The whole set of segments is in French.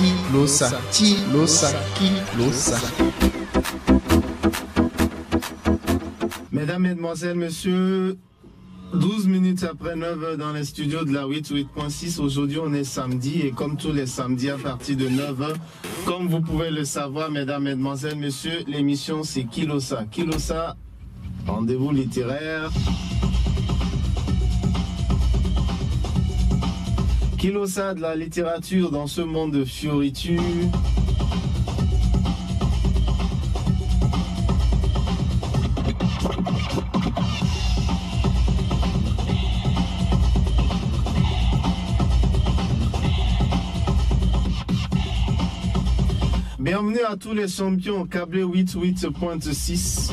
Kilosa, Kilosa, Kilosa. Mesdames, Mesdemoiselles, Messieurs, 12 minutes après 9h dans les studios de la 88.6. Aujourd'hui, on est samedi et comme tous les samedis à partir de 9h, comme vous pouvez le savoir, Mesdames, Mesdemoiselles, Messieurs, l'émission c'est Kilosa. Kilosa, rendez-vous littéraire. Kilosa de la littérature dans ce monde de fioritures. Bienvenue à tous les champions câblés 88.6.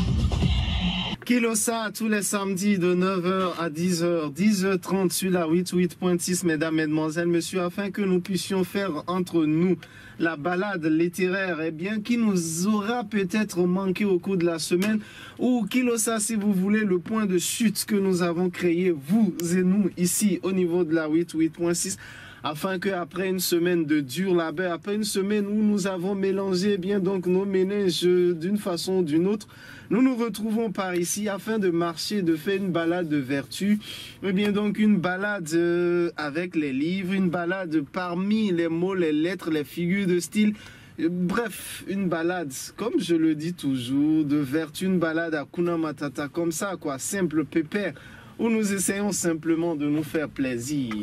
Kilosa tous les samedis de 9h à 10h, 10h30 sur la 88.6, mesdames, mesdemoiselles, messieurs, afin que nous puissions faire entre nous la balade littéraire, eh bien, qui nous aura peut-être manqué au cours de la semaine, ou Kilosa, si vous voulez, le point de chute que nous avons créé, vous et nous, ici, au niveau de la 88.6, afin qu'après une semaine de dur labeur, après une semaine où nous avons mélangé eh bien donc nos méninges d'une façon ou d'une autre, nous nous retrouvons par ici afin de marcher, de faire une balade de vertu, eh bien donc une balade avec les livres, une balade parmi les mots, les lettres, les figures de style. Bref, une balade, comme je le dis toujours, de vertu, une balade à Kuna Matata, comme ça quoi, simple pépère, où nous essayons simplement de nous faire plaisir.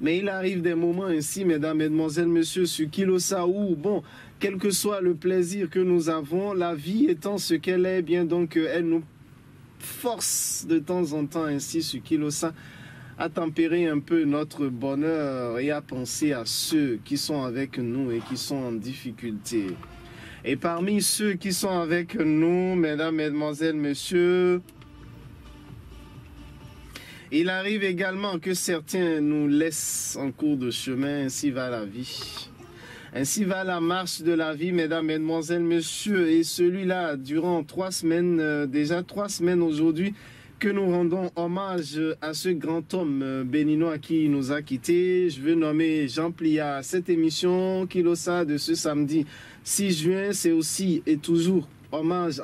Mais il arrive des moments ainsi, mesdames, mesdemoiselles, messieurs, sur Kilosa où, bon, quel que soit le plaisir que nous avons, la vie étant ce qu'elle est, bien donc elle nous force de temps en temps ainsi sur Kilosa à tempérer un peu notre bonheur et à penser à ceux qui sont avec nous et qui sont en difficulté. Et parmi ceux qui sont avec nous, mesdames, mesdemoiselles, messieurs, il arrive également que certains nous laissent en cours de chemin, ainsi va la vie. Ainsi va la marche de la vie, mesdames, mesdemoiselles, messieurs. Et celui-là, durant 3 semaines, déjà 3 semaines aujourd'hui, que nous rendons hommage à ce grand homme béninois qui nous a quittés. Je veux nommer Jean Plia. Cette émission Kilosa de ce samedi 6 juin, c'est aussi et toujours hommage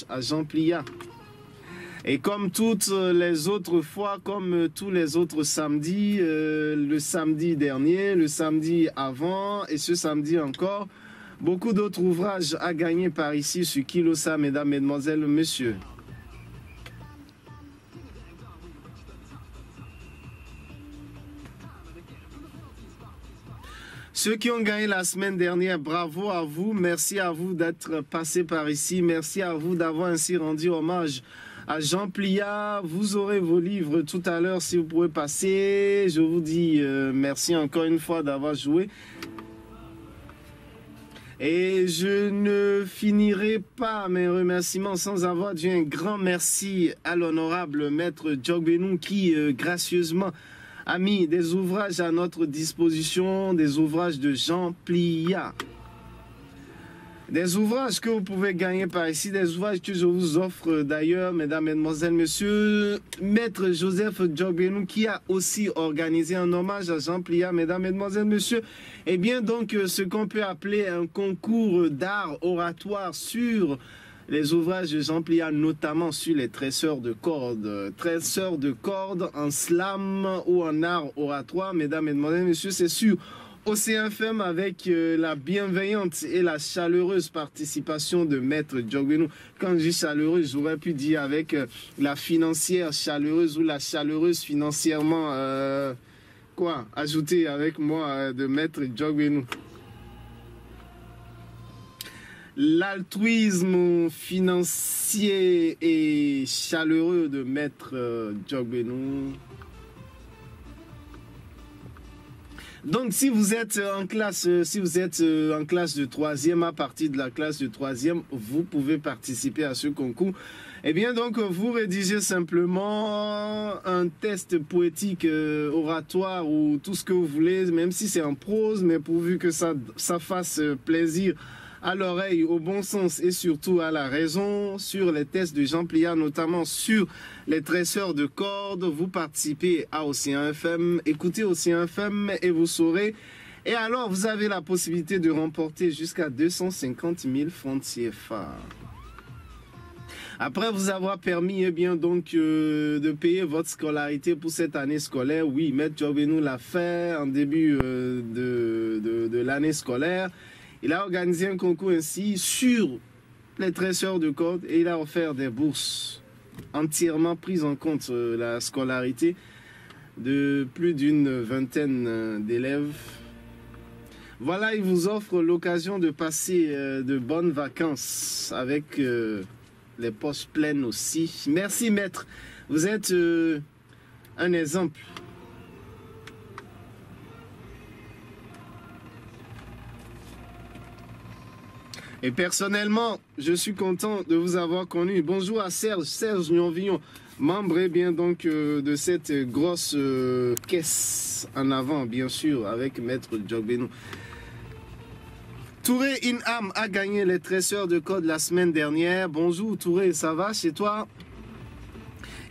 à Jean Plia. Et comme toutes les autres fois, comme tous les autres samedis, le samedi dernier, le samedi avant et ce samedi encore, beaucoup d'autres ouvrages à gagner par ici sur Kilosa, mesdames, mesdemoiselles, messieurs. Ceux qui ont gagné la semaine dernière, bravo à vous, merci à vous d'être passés par ici, merci à vous d'avoir ainsi rendu hommage à Jean Plia. Vous aurez vos livres tout à l'heure si vous pouvez passer. Je vous dis merci encore une fois d'avoir joué. Et je ne finirai pas mes remerciements sans avoir dit un grand merci à l'honorable maître Djogbenou qui gracieusement a mis des ouvrages à notre disposition, des ouvrages de Jean Plia. Des ouvrages que vous pouvez gagner par ici, des ouvrages que je vous offre d'ailleurs, mesdames, mesdemoiselles, messieurs. Maître Joseph Djogbenou qui a aussi organisé un hommage à Jean Plia, mesdames, mesdemoiselles, messieurs. Et bien donc ce qu'on peut appeler un concours d'art oratoire sur les ouvrages de Jean Plia, notamment sur les tresseurs de cordes. Tresseurs de cordes en slam ou en art oratoire, mesdames, mesdemoiselles, messieurs, c'est sûr. Océan FM avec la bienveillante et la chaleureuse participation de Maître Djogbenou. Quand je dis chaleureuse, j'aurais pu dire avec la financière chaleureuse ou la chaleureuse financièrement, ajouter avec moi de Maître Djogbenou. L'altruisme financier et chaleureux de Maître Djogbenou. Donc, si vous êtes en classe, de 3e, à partir de la classe de 3e, vous pouvez participer à ce concours. Eh bien, donc, vous rédigez simplement un test poétique, oratoire ou tout ce que vous voulez, même si c'est en prose, mais pourvu que ça fasse plaisir à l'oreille, au bon sens et surtout à la raison, sur les tests de Jean Plia, notamment sur les tresseurs de cordes. Vous participez à Océan FM, écoutez Océan FM et vous saurez Et alors, vous avez la possibilité de remporter jusqu'à 250 000 francs CFA. Après vous avoir permis de payer votre scolarité pour cette année scolaire, oui, Maître Jobbenou l'a fait en début de l'année scolaire. Il a organisé un concours ainsi sur les tresseurs de cordes et il a offert des bourses entièrement prises en compte la scolarité de plus d'une vingtaine d'élèves. Voilà, il vous offre l'occasion de passer de bonnes vacances avec les poches pleines aussi. Merci maître, vous êtes un exemple. Et personnellement, je suis content de vous avoir connu. Bonjour à Serge Nyonvillon, membre de cette grosse caisse en avant, bien sûr, avec Maître Jobbenou. Touré Inham a gagné les tresseurs de code la semaine dernière. Bonjour Touré, ça va chez toi?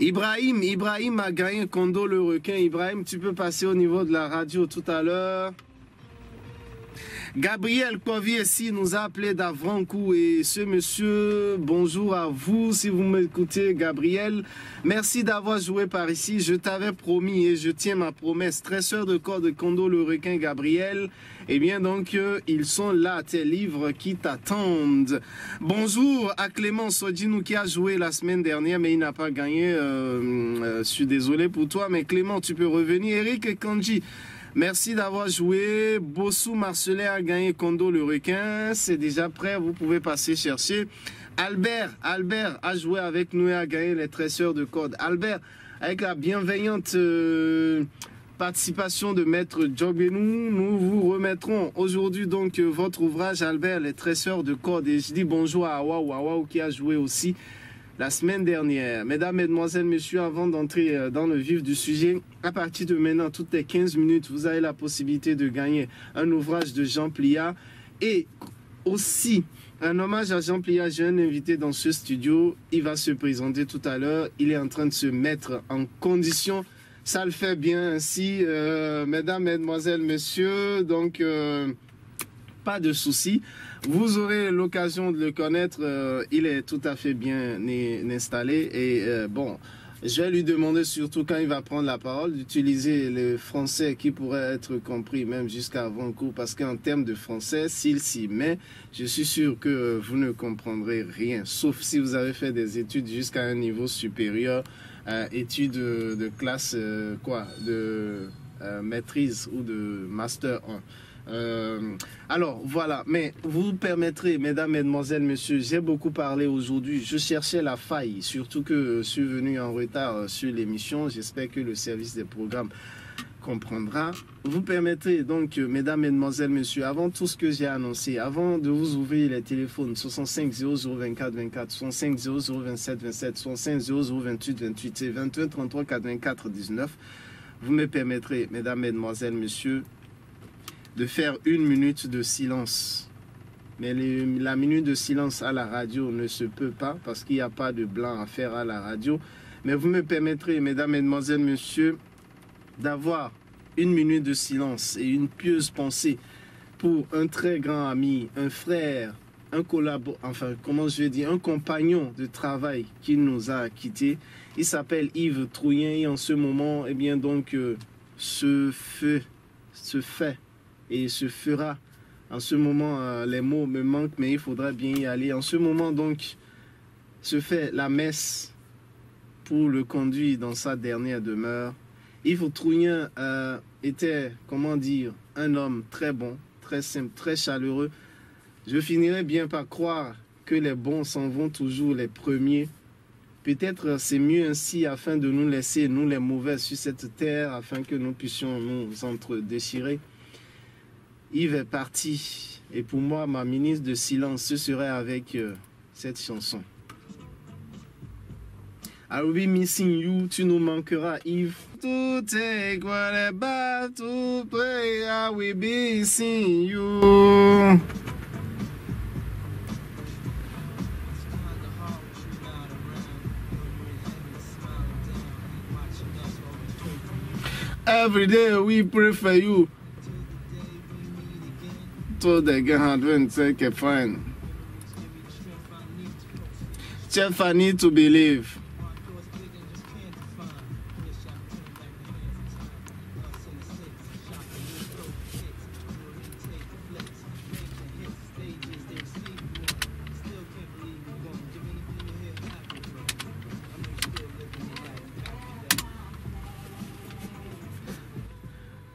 Ibrahim a gagné Kondo le requin. Ibrahim, tu peux passer au niveau de la radio tout à l'heure. Gabriel Koviesi nous a appelé d'Avrancourt et ce monsieur, bonjour à vous si vous m'écoutez Gabriel. Merci d'avoir joué par ici, je t'avais promis et je tiens ma promesse. Tresseur de corps de Kondo le requin Gabriel, eh bien donc ils sont là, tes livres qui t'attendent. Bonjour à Clément Sodinou qui a joué la semaine dernière mais il n'a pas gagné, je suis désolé pour toi mais Clément tu peux revenir. Eric Kanji, merci d'avoir joué. Bossou Marcelin a gagné Kondo le requin. C'est déjà prêt, vous pouvez passer chercher. Albert a joué avec nous et a gagné les tresseurs de cordes. Albert, avec la bienveillante participation de Maître Jobbenou, nous vous remettrons aujourd'hui donc votre ouvrage Albert, les tresseurs de cordes. Et je dis bonjour à Waouh qui a joué aussi la semaine dernière. Mesdames, Mesdemoiselles, Messieurs, avant d'entrer dans le vif du sujet, à partir de maintenant, toutes les 15 minutes, vous avez la possibilité de gagner un ouvrage de Jean Pliat et aussi un hommage à Jean Pliat. J'ai un invité dans ce studio, il va se présenter tout à l'heure, il est en train de se mettre en condition, ça le fait bien ainsi, Mesdames, Mesdemoiselles, Messieurs, donc pas de soucis. Vous aurez l'occasion de le connaître, il est tout à fait bien installé et bon, je vais lui demander surtout quand il va prendre la parole d'utiliser le français qui pourrait être compris même jusqu'à Vancouver parce qu'en termes de français, s'il s'y met, je suis sûr que vous ne comprendrez rien, sauf si vous avez fait des études jusqu'à un niveau supérieur, études de classe de maîtrise ou de master 1. Alors voilà, mais vous permettrez, mesdames, mesdemoiselles, messieurs, j'ai beaucoup parlé aujourd'hui, je cherchais la faille, surtout que je suis venu en retard sur l'émission, j'espère que le service des programmes comprendra. Vous permettrez donc, mesdames, mesdemoiselles, messieurs, avant tout ce que j'ai annoncé, avant de vous ouvrir les téléphones 65 00 24 24, 65 00 27 27, 65 00 28 28 et 21 33 84 19, vous me permettrez, mesdames, mesdemoiselles, messieurs, de faire une minute de silence. Mais la minute de silence à la radio ne se peut pas parce qu'il n'y a pas de blanc à faire à la radio. Mais vous me permettrez, mesdames, mesdemoiselles, messieurs, d'avoir une minute de silence et une pieuse pensée pour un très grand ami, un frère, un un compagnon de travail qui nous a quittés. Il s'appelle Yves Trouillen et en ce moment, eh bien donc, se fait et se fera. En ce moment, les mots me manquent, mais il faudra bien y aller. En ce moment, donc, se fait la messe pour le conduire dans sa dernière demeure. Yves Trouillen était, comment dire, un homme très bon, très simple, très chaleureux. Je finirai bien par croire que les bons s'en vont toujours les premiers. Peut-être c'est mieux ainsi afin de nous laisser, nous les mauvais, sur cette terre, afin que nous puissions nous entre-déchirer. Yves est parti et pour moi ma minute de silence ce serait avec cette chanson. I will be missing you, tu nous manqueras Yves. To take whatever to play, I will be missing you. Every day we pray for you. to the Gahadwin take a fine. Chef, I need to believe.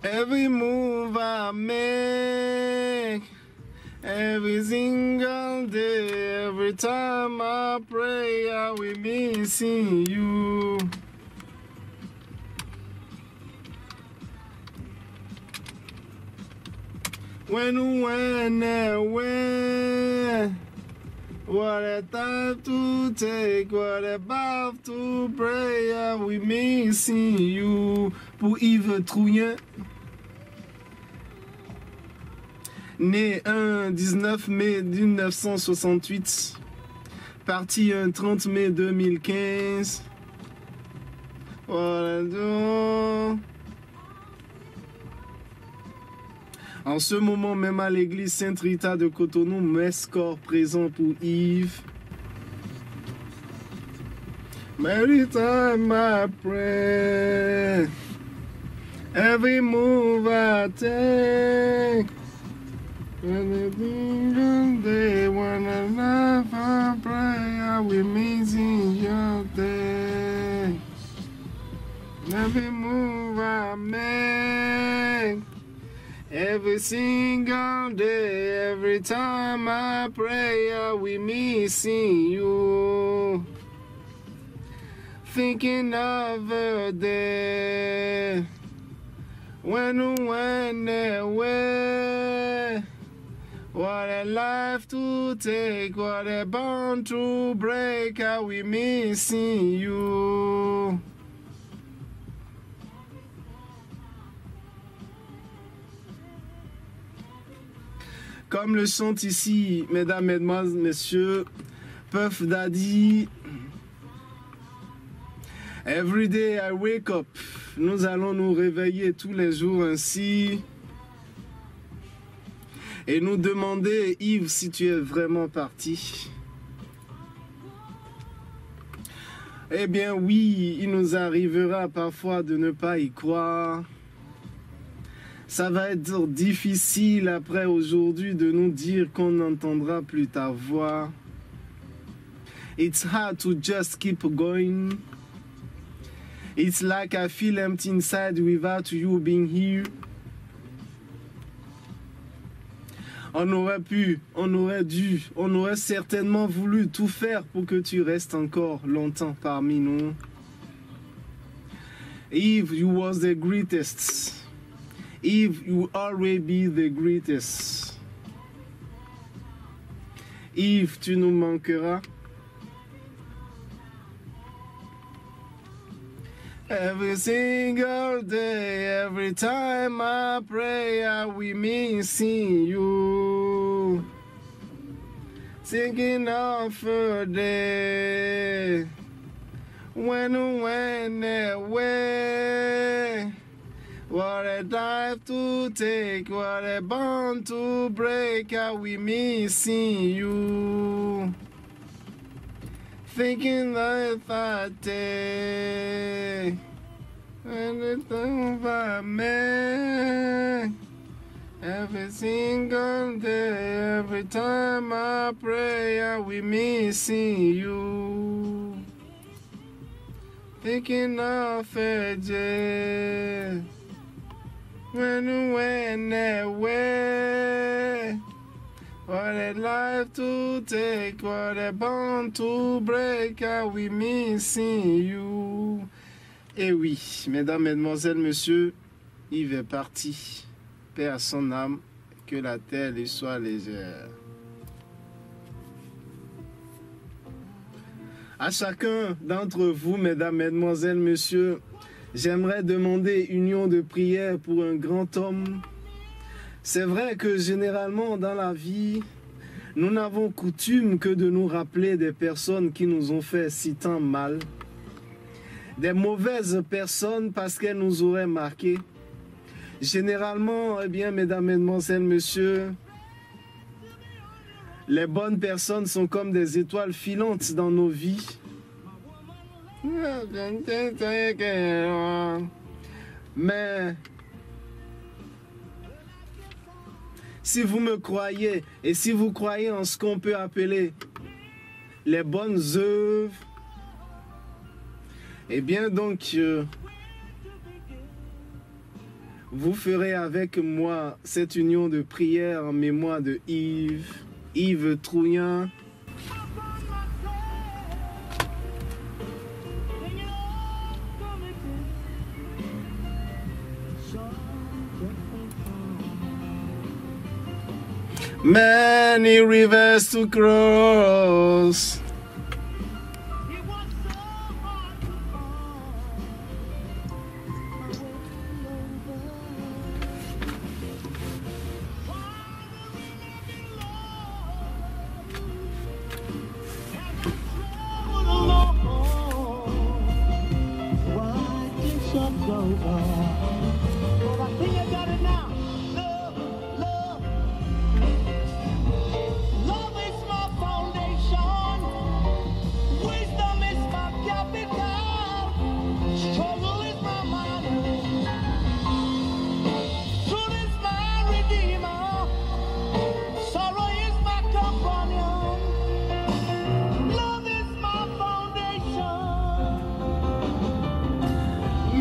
Every move I make, every single day, every time I pray, I will be missing you. When, what a time to take, what a bath to pray, I will be missing you. Pour Yves Trouillant. Né un 19 mai 1968, parti un 30 mai 2015. Voilà donc. En ce moment même à l'église Sainte-Rita de Cotonou, Mescor présent pour Yves. Every time I pray, every move I take, when day, when I laugh, I pray, I will miss your day. Every move I make, every single day, every time I pray, I will missing you. Thinking of a day when away. What a life to take, what a bond to break, I will missing you. Comme le chante ici, mesdames, mesdemoiselles, messieurs, Puff Daddy. Every day I wake up. Nous allons nous réveiller tous les jours ainsi. Et nous demander, Yves, si tu es vraiment parti. Eh bien oui, il nous arrivera parfois de ne pas y croire. Ça va être difficile après aujourd'hui de nous dire qu'on n'entendra plus ta voix. It's hard to just keep going. It's like I feel empty inside without you being here. On aurait pu, on aurait dû, on aurait certainement voulu tout faire pour que tu restes encore longtemps parmi nous. Eve, you was the greatest. Eve, you always be the greatest. Eve, tu nous manqueras. Every single day, every time I pray, I will missing you. Thinking of a day when away. What a dive to take, what a bond to break, I will missing you. Thinking that I take anything I make, every single day, every time I pray, I will missing you. Thinking of a day when away. What a life to take, what a bond to break, I will missing you. Eh oui, mesdames, mesdemoiselles, messieurs, Yves est parti. Paix à son âme, que la terre lui soit légère. À chacun d'entre vous, mesdames, mesdemoiselles, messieurs, j'aimerais demander union de prière pour un grand homme. C'est vrai que généralement dans la vie, nous n'avons coutume que de nous rappeler des personnes qui nous ont fait si tant mal. Des mauvaises personnes parce qu'elles nous auraient marqué. Généralement, eh bien, mesdames, mesdemoiselles, messieurs, Les bonnes personnes sont comme des étoiles filantes dans nos vies. Mais si vous me croyez et si vous croyez en ce qu'on peut appeler les bonnes œuvres, eh bien donc, vous ferez avec moi cette union de prière en mémoire de Yves Trouillant. Many rivers to cross.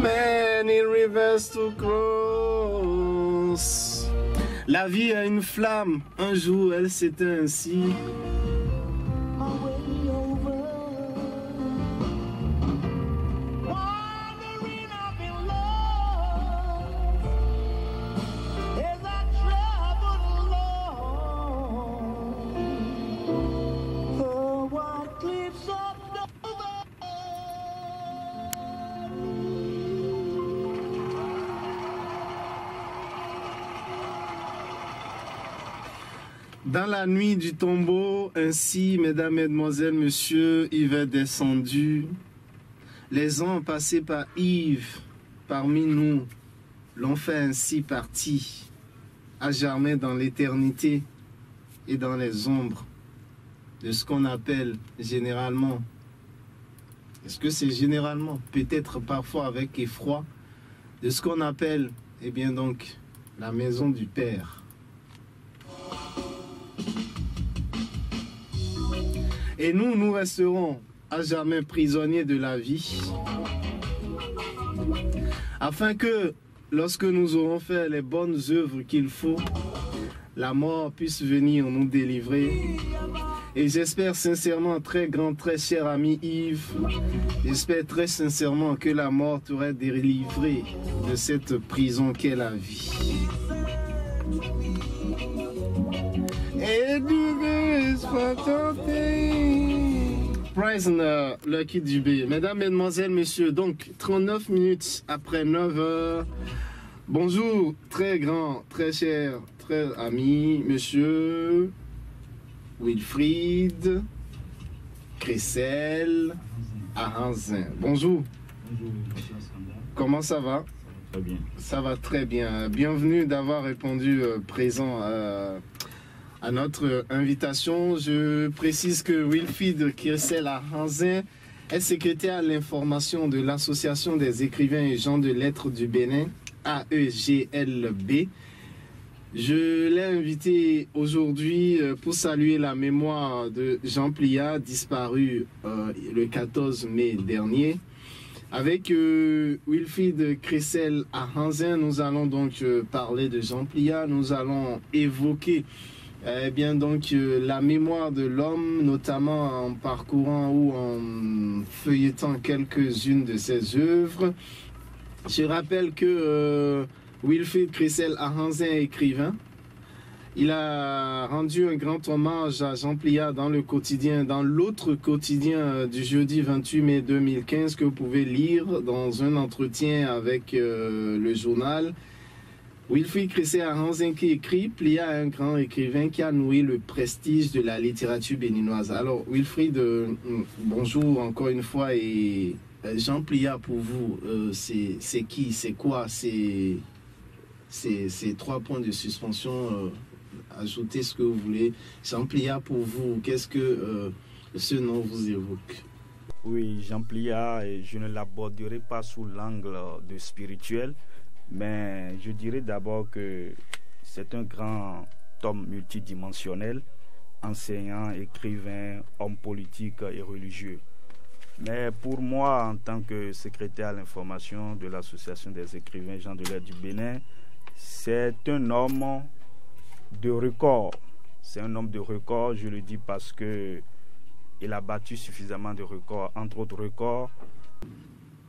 Many rivers to cross. La vie a une flamme, un jour elle s'éteint ainsi. Dans la nuit du tombeau, ainsi, mesdames, mesdemoiselles, messieurs, Yves est descendu. Les ans passés par Yves, parmi nous, l'ont fait ainsi partie, à jamais dans l'éternité et dans les ombres de ce qu'on appelle généralement. Est-ce que c'est généralement? Peut-être parfois avec effroi, de ce qu'on appelle, eh bien donc, la maison du Père. Et nous, nous resterons à jamais prisonniers de la vie, afin que, lorsque nous aurons fait les bonnes œuvres qu'il faut, la mort puisse venir nous délivrer. Et j'espère sincèrement, très grand, très cher ami Yves, j'espère très sincèrement que la mort t'aurait délivré de cette prison qu'est la vie. Et Prisoner, Lucky Dubé. Mesdames, mesdemoiselles, messieurs, donc 39 minutes après 9 heures. Bonjour, très grand, très cher, très ami, monsieur Wilfried Cressel Ahanzin. Bonjour. Bonjour, monsieur Sanda. Comment ça va? Très bien. Ça va très bien. Bienvenue d'avoir répondu présent à notre invitation. Je précise que Wilfried Cressel Ahanzin est secrétaire à l'information de l'Association des écrivains et gens de lettres du Bénin, AEGLB. Je l'ai invité aujourd'hui pour saluer la mémoire de Jean Pliat, disparu le 14 mai dernier. Avec Wilfried Cressel Ahanzin, nous allons donc parler de Jean Pliat. Nous allons évoquer bien donc la mémoire de l'homme, notamment en parcourant ou en feuilletant quelques-unes de ses œuvres. Je rappelle que Wilfried Cressel Ahanzin est écrivain. Il a rendu un grand hommage à Jean Pliat dans le quotidien, dans l'autre quotidien du jeudi 28 mai 2015 que vous pouvez lire dans un entretien avec le journal. Wilfried Cressel Ahanzin qui écrit, Pliat est un grand écrivain qui a noué le prestige de la littérature béninoise. Alors Wilfried, bonjour encore une fois. Et Jean Pliat pour vous, c'est qui, c'est quoi, c'est 3 points de suspension ajoutez ce que vous voulez. Champlia, pour vous, qu'est-ce que ce nom vous évoque? Oui, Champlia, je ne l'aborderai pas sous l'angle de spirituel, mais je dirais d'abord que c'est un grand homme multidimensionnel, enseignant, écrivain, homme politique et religieux. Mais pour moi, en tant que secrétaire à l'information de l'Association des écrivains Jean Delay du Bénin, c'est un homme de record. C'est un homme de record, je le dis parce que il a battu suffisamment de records, entre autres records.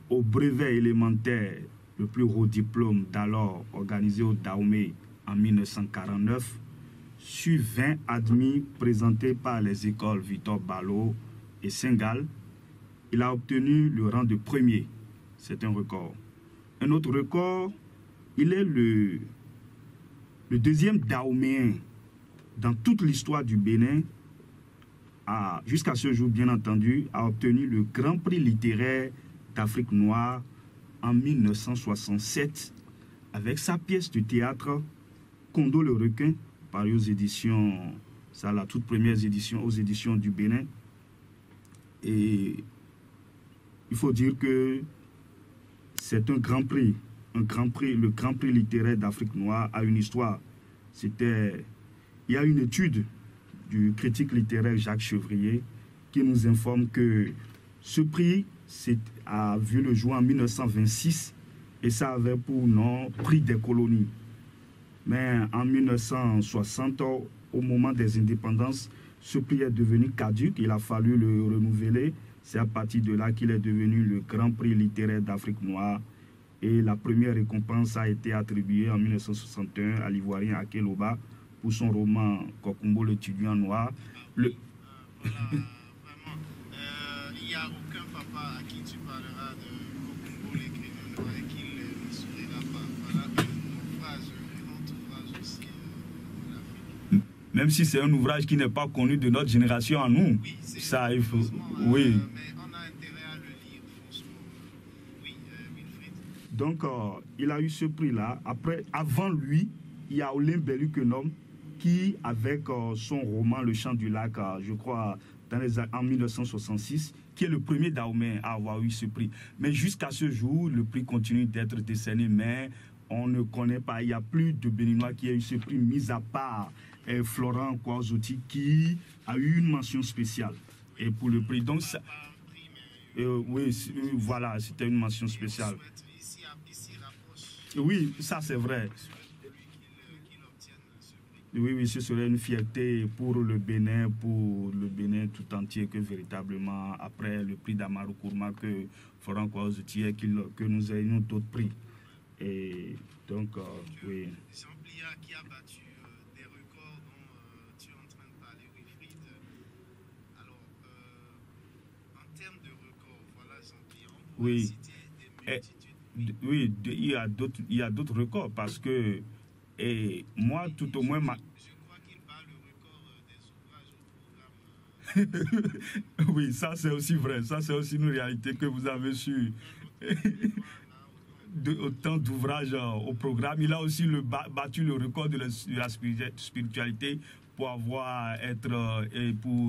Au brevet élémentaire, le plus haut diplôme d'alors organisé au Dahomey en 1949, sur 20 admis présentés par les écoles Victor Ballot et Saint-Gall, il a obtenu le rang de premier. C'est un record. Un autre record, il est le deuxième Dahoméen dans toute l'histoire du Bénin, jusqu'à ce jour bien entendu, a obtenu le Grand Prix littéraire d'Afrique noire en 1967 avec sa pièce de théâtre Kondo le requin, paru aux éditions, ça la toute première édition, aux éditions du Bénin. Et il faut dire que c'est un grand prix, le Grand Prix littéraire d'Afrique noire a une histoire. Il y a une étude du critique littéraire Jacques Chevrier qui nous informe que ce prix a vu le jour en 1926 et ça avait pour nom Prix des colonies. Mais en 1960, au moment des indépendances, ce prix est devenu caduc, il a fallu le renouveler. C'est à partir de là qu'il est devenu le Grand Prix littéraire d'Afrique noire. Et la première récompense a été attribuée en 1961 à l'Ivoirien Akeloba pour son roman Kokumbo l'étudiant noir. Voilà, vraiment, il n'y a aucun papa à qui tu parleras de Kokumbo l'écrivain noir et qu'il ne sourira pas. Voilà un autre ouvrage aussi de l'Afrique. Même si c'est un ouvrage qui n'est pas connu de notre génération à nous. Oui, ça, il faut. Oui. Mais on a intérêt à le lire, franchement. Oui, Wilfried. Donc, il a eu ce prix-là. Avant lui, il y a Olin Bellukenom qui, avec son roman Le Chant du Lac, je crois, en 1966, qui est le premier Dahoméen à avoir eu ce prix. Mais jusqu'à ce jour, le prix continue d'être décerné, mais on ne connaît pas. Il n'y a plus de Béninois qui a eu ce prix, mis à part Florent Kouazouti, qui a eu une mention spéciale. Et pour le prix. Donc, ça, oui, voilà, c'était une mention spéciale. Oui, ça c'est vrai. Oui, ce serait une fierté pour le Bénin tout entier, que véritablement, après le prix d'Amaru Kourma, que Florent Kouazouti, que nous ayons d'autres prix. Et donc, oui. Champlia qui a battu des records dont tu es en train de parler, Wilfried. Alors, en termes de records, voilà, Champlia, on pourrait citer des multitudes. Oui, il y a d'autres records parce que moi, tout au moins... Je crois qu'il bat le record des ouvrages au programme. Oui, ça c'est aussi vrai. Ça c'est aussi une réalité que vous avez su. Autant d'ouvrages au programme. Il a aussi battu le record de la spiritualité pour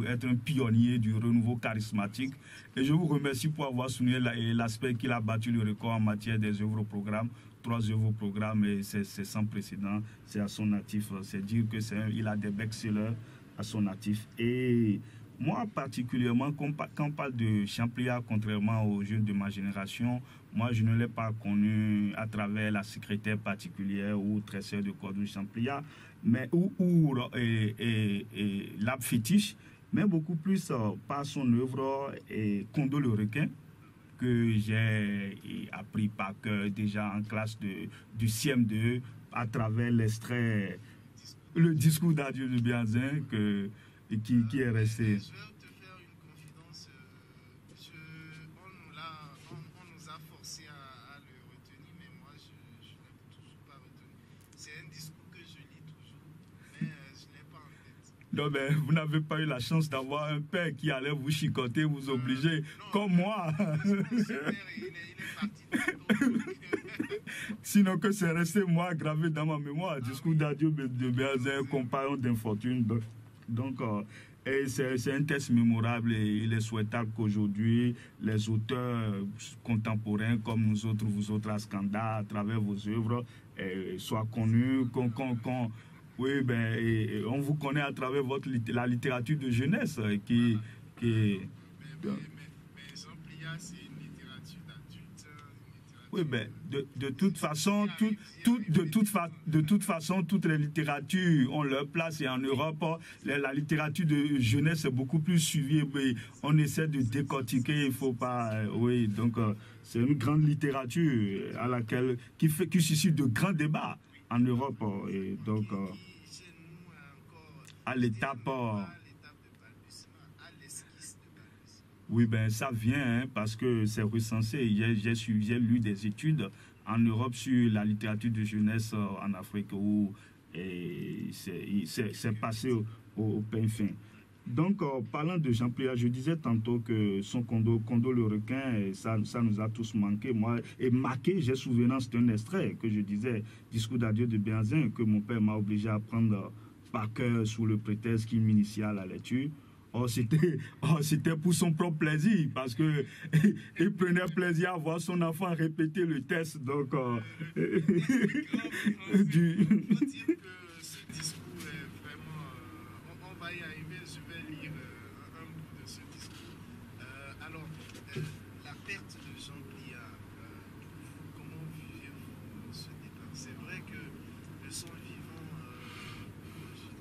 être un pionnier du renouveau charismatique. Et je vous remercie pour avoir souligné l'aspect qu'il a battu le record en matière des œuvres au programme. 3 œuvres au programme, et c'est sans précédent. C'est à son actif. C'est dire qu'il a des best-sellers à son actif. Et moi, particulièrement, quand on parle de Champlia, contrairement aux jeunes de ma génération, moi, je ne l'ai pas connu à travers la secrétaire particulière ou tresseur de cordon Champlia, mais ou l'Ab fétiche, mais beaucoup plus par son œuvre Kondo le requin, que j'ai appris par cœur déjà en classe du CM2 à travers l'extrait, le discours d'adieu de Bianzin qui est resté. Je vais te faire une confidence. On nous a forcé à le retenir, mais moi je n'ai toujours pas retenu. C'est un discours que je lis toujours, mais je n'ai pas en tête. Non, mais vous n'avez pas eu la chance d'avoir un père qui allait vous chicoter, vous obliger, comme moi. Il est parti. sinon que c'est resté moi gravé dans ma mémoire. Discours d'adieu de Béazin, compagnon d'infortune. Donc, et c'est un texte mémorable et il est souhaitable qu'aujourd'hui, les auteurs contemporains comme nous autres, vous autres à Skanda, à travers vos œuvres, soient connus, oui, ben, et on vous connaît à travers la littérature de jeunesse qui oui, ben, de toute façon, toutes les littératures ont leur place et en Europe, la littérature de jeunesse est beaucoup plus suivie. On essaie de décortiquer, il ne faut pas. Oui, donc c'est une grande littérature à laquelle qui suscite de grands débats en Europe. Et donc, à l'étape. Oui, ben ça vient parce que c'est recensé. J'ai lu des études en Europe sur la littérature de jeunesse en Afrique où c'est passé au pain fin. Donc, parlant de Jean Pléa, je disais tantôt que son Kondo le requin, ça nous a tous manqué. Moi, et marqué, j'ai souvenance d'un extrait que je disais, Discours d'adieu de Béazin, que mon père m'a obligé à prendre par cœur sous le prétexte qu'il m'initiait à la lecture. C'était pour son propre plaisir, parce que il prenait plaisir à voir son enfant répéter le test. Donc, Il faut dire que ce discours est vraiment... on va y arriver, je vais lire un bout de ce discours. Alors, la perte de Jean Pléa, comment vivez-vous ce départ? C'est vrai que de son vivant,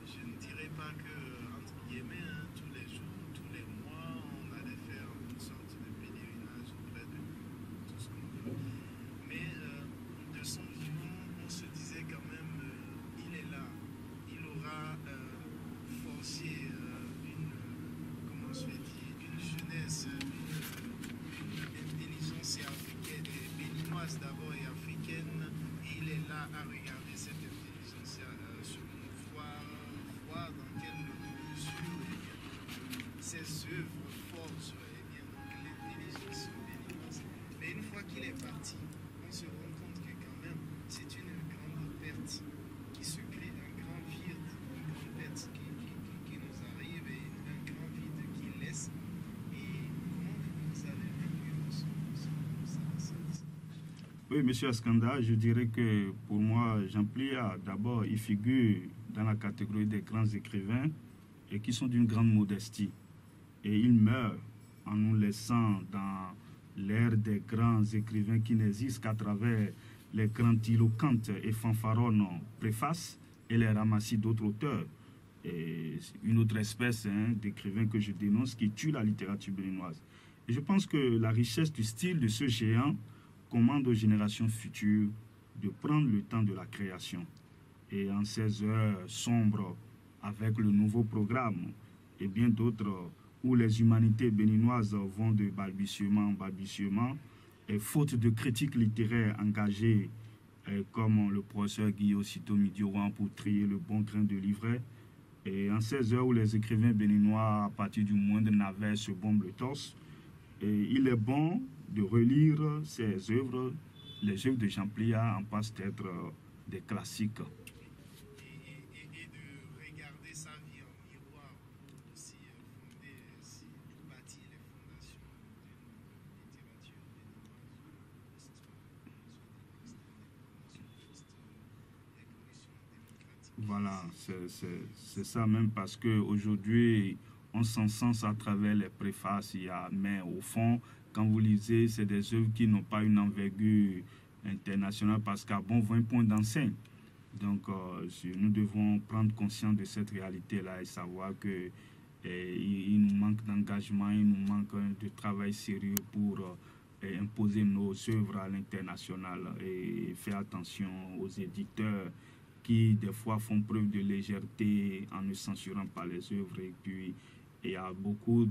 je ne dirais pas que, entre guillemets, tous les jours, tous les mois, on allait faire une sorte de pèlerinage auprès de tout ce qu'on veut. Mais de son vivant, on se disait quand même, il est là, il aura forgé comment je vais dire, une jeunesse, une intelligence africaine, et béninoise d'abord et africaine, et il est là à regarder cette intelligence sur nous, voir dans quelle mesure ses œuvres forgent l'intelligence béninoise. Mais une fois qu'il est parti, on se rend compte que quand même, c'est une grande perte qui se crée, un grand vide, une grande perte qui nous arrive et un grand vide qu'il laisse. Et comment vous avez vécu ça? oui, monsieur Askanda, je dirais que pour moi, Jean Pléa, d'abord, il figure dans la catégorie des grands écrivains et qui sont d'une grande modestie. Et il meurt en nous laissant dans l'ère des grands écrivains qui n'existent qu'à travers les grandiloquentes et fanfaronnes préfaces et les ramassis d'autres auteurs. Et une autre espèce d'écrivains que je dénonce qui tue la littérature béninoise. Et je pense que la richesse du style de ce géant commande aux générations futures de prendre le temps de la création. Et en ces heures sombres, avec le nouveau programme et bien d'autres où les humanités béninoises vont de balbutiement en balbutiement, et faute de critiques littéraires engagées comme le professeur Guillaume Sitomi Diouan pour trier le bon grain de livret, et en ces heures où les écrivains béninois, à partir du moindre navet, se bombent le torse, et il est bon de relire ses œuvres. Les œuvres de Jean Pléa en passent d'être des classiques. Et de regarder sa vie en miroir pour aussi bâtir les fondations d'une littérature béninoise. Voilà, c'est ça même, parce qu'aujourd'hui, on s'encense à travers les préfaces, mais au fond, quand vous lisez, c'est des œuvres qui n'ont pas une envergure internationale, parce qu'à bon 20 points d'enseigne. Donc, nous devons prendre conscience de cette réalité-là et savoir que il nous manque d'engagement, il nous manque de travail sérieux pour imposer nos œuvres à l'international et faire attention aux éditeurs qui, des fois, font preuve de légèreté en ne censurant pas les œuvres. Et puis, il y a beaucoup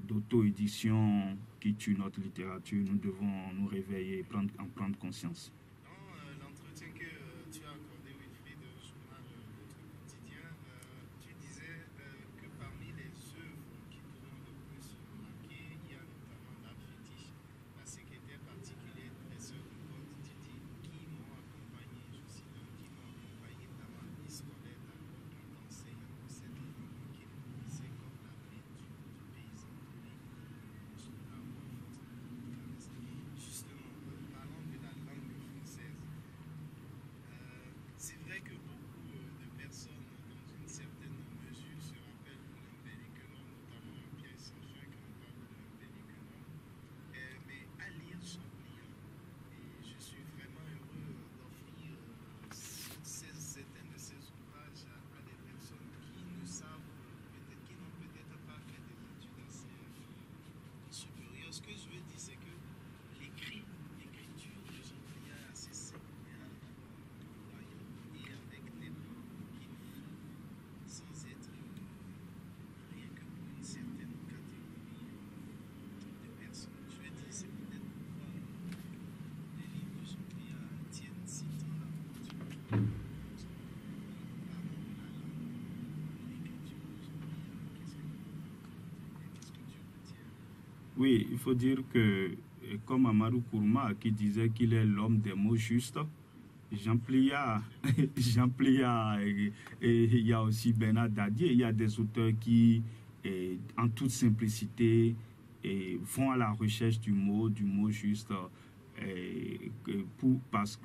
d'auto-édition qui tue notre littérature. Nous devons nous réveiller et en prendre conscience. Dans l'entretien que tu as accordé au Wilfried, journal Notre Quotidien, tu disais que parmi les œuvres qui pourront le plus marquer, il y a notamment l'art fétiche, la secrétaire particulière, dresseur de côte, Oui, il faut dire que, comme Amadou Kourouma qui disait qu'il est l'homme des mots justes, Jean Plia, et il y a aussi Bernard Dadier, il y a des auteurs qui, en toute simplicité, vont à la recherche du mot juste, parce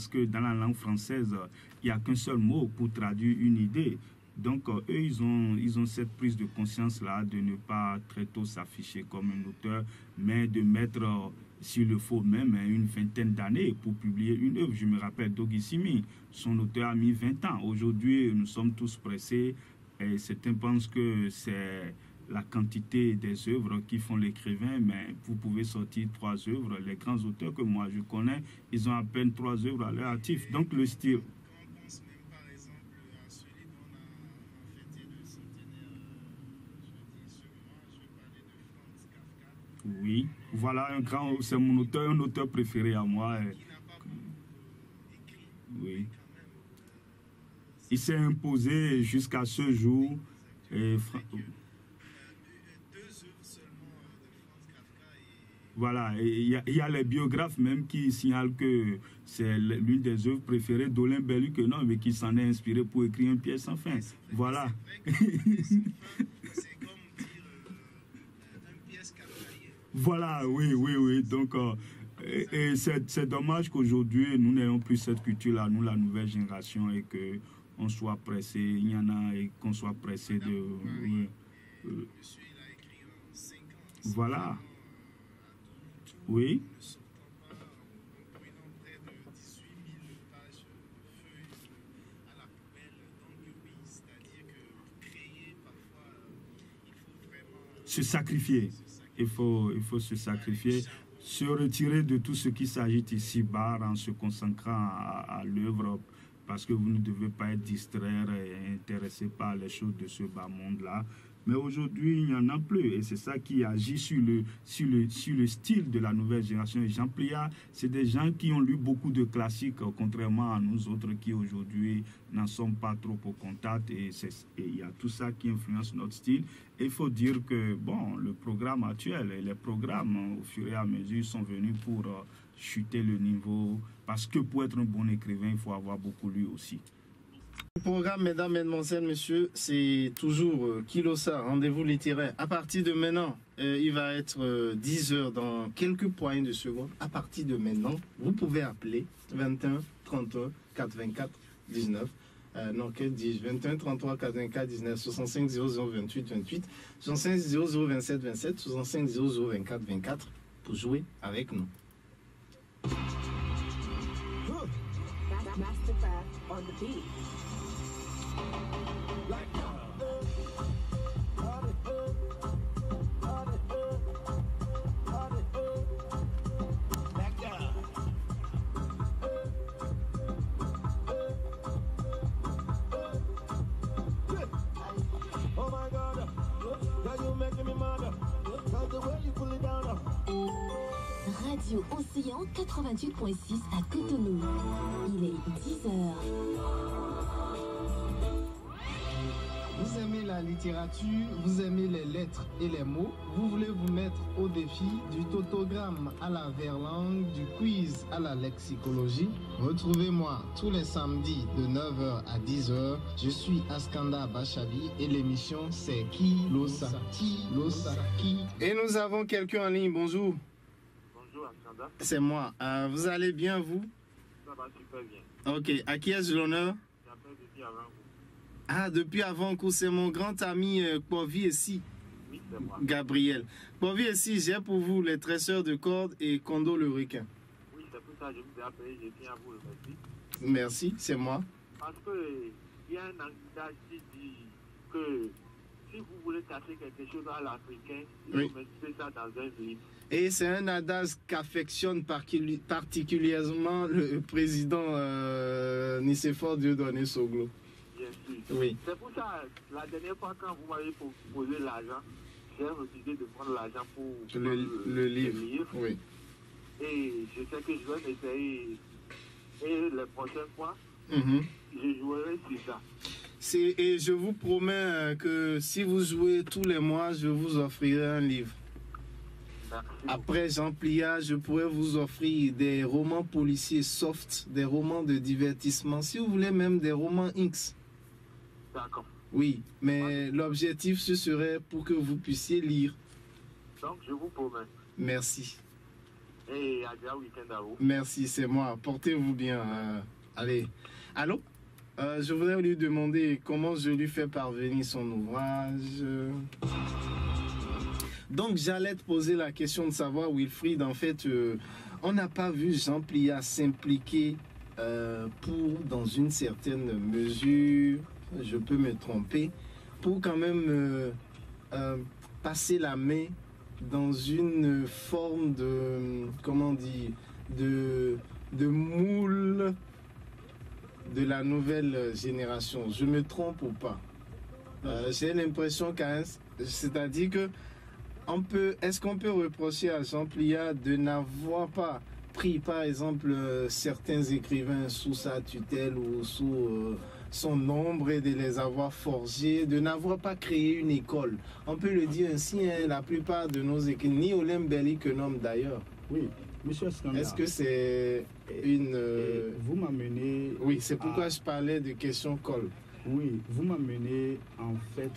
que dans la langue française, il n'y a qu'un seul mot pour traduire une idée. Donc, eux, ils ont cette prise de conscience-là de ne pas très tôt s'afficher comme un auteur, mais de mettre, s'il le faut même, une vingtaine d'années pour publier une œuvre. Je me rappelle Dogi Simi, son auteur a mis 20 ans. Aujourd'hui, nous sommes tous pressés et certains pensent que c'est la quantité des œuvres qui font l'écrivain, mais vous pouvez sortir 3 œuvres. Les grands auteurs que moi je connais, ils ont à peine 3 œuvres à leur actif. Donc, le style... Oui, voilà c'est mon auteur, un auteur préféré à moi. Oui. Il s'est imposé jusqu'à ce jour. Voilà, il y a les biographes même qui signalent que c'est l'une des œuvres préférées d'Olin Belluc, non, mais qui s'en est inspiré pour écrire une pièce sans fin. Voilà. Voilà, oui. Donc, c'est dommage qu'aujourd'hui, nous n'ayons plus cette culture-là, nous, la nouvelle génération, et qu'on soit pressé, il y en a, et qu'on soit pressé de... Voilà. Oui. Se sacrifier. Il faut se sacrifier, se retirer de tout ce qui s'agite ici-bas en se consacrant à l'œuvre, parce que vous ne devez pas être distrait et intéressé par les choses de ce bas monde-là. Mais aujourd'hui, il n'y en a plus. Et c'est ça qui agit sur le style de la nouvelle génération. Et Jean Plia, c'est des gens qui ont lu beaucoup de classiques, contrairement à nous autres qui aujourd'hui n'en sommes pas trop au contact. Et il y a tout ça qui influence notre style. Et il faut dire que, bon, le programme actuel et les programmes, au fur et à mesure, sont venus pour chuter le niveau. Parce que pour être un bon écrivain, il faut avoir beaucoup lu aussi. Le programme, mesdames, mesdemoiselles, messieurs, c'est toujours Kilosa, rendez-vous littéraire. À partir de maintenant, il va être 10 heures dans quelques poignées de secondes. À partir de maintenant, vous pouvez appeler 21 31 84 19. Non, que dis-je, 21 33 84 19, 65 00 28 28, 65 00 27 27, 65 00 24 24 pour jouer avec nous. Mastercraft on the beat. Oh my God, girl, you making me mad. Cause the way you pull it down. Radio Océan 88.6 à Cotonou. Il est 10 heures. Vous aimez la littérature, vous aimez les lettres et les mots, vous voulez vous mettre au défi du tautogramme à la verlangue, du quiz à la lexicologie. Retrouvez-moi tous les samedis de 9h à 10h. Je suis Askanda Bachavi et l'émission c'est Kilosa. Et nous avons quelqu'un en ligne, bonjour. Bonjour Askanda. C'est moi. Vous allez bien, vous? Ça va super bien. Ok, à qui ai-je l'honneur? J'appelle depuis avant vous. Ah, depuis avant-coup, c'est mon grand ami Povi ici. Oui, c'est moi. Gabriel. Povi ici, j'ai pour vous les tresseurs de cordes et Kondo le requin. Oui, c'est pour ça que je vous ai appelé, je tiens à vous remercier. Merci, c'est moi. Parce que il y a un adage qui dit que si vous voulez cacher quelque chose à l'Africain, il faut mettre ça dans un livre. Et c'est un adage qu'affectionne particulièrement le président Nicéphore Dieudonné Soglo. Bien sûr. Oui. C'est pour ça, la dernière fois quand vous m'avez proposé l'argent, j'ai refusé de prendre l'argent pour le livre. Oui. Et je sais que je vais essayer. Et les prochaines fois, je jouerai sur ça. Et je vous promets que si vous jouez tous les mois, je vous offrirai un livre. Merci. Après Jean Plia, je pourrais vous offrir des romans policiers soft, des romans de divertissement, si vous voulez même des romans X. D'accord. Oui, mais l'objectif, ce serait pour que vous puissiez lire. Donc, je vous promets. Merci. Et agréable week-end à vous. Merci, c'est moi. Portez-vous bien. Allez. Allô? Je voudrais lui demander comment je lui fais parvenir son ouvrage. Donc, j'allais te poser la question de savoir, Wilfried, en fait, on n'a pas vu Jean Plia s'impliquer pour, dans une certaine mesure, je peux me tromper, pour quand même passer la main dans une forme de, comment dire, de moule de la nouvelle génération. Je me trompe ou pas? J'ai l'impression c'est-à-dire que est-ce qu'on peut reprocher à Jean Plia de n'avoir pas pris, par exemple, certains écrivains sous sa tutelle ou sous son ombre et de les avoir forgés, de n'avoir pas créé une école? On peut le dire ainsi, hein, la plupart de nos écrivains, ni Olympe Belly que nomme d'ailleurs. Oui, monsieur Skanda. Est-ce que c'est une... Vous m'amenez... Oui, c'est pourquoi je parlais de question colle. Oui, vous m'amenez en fait...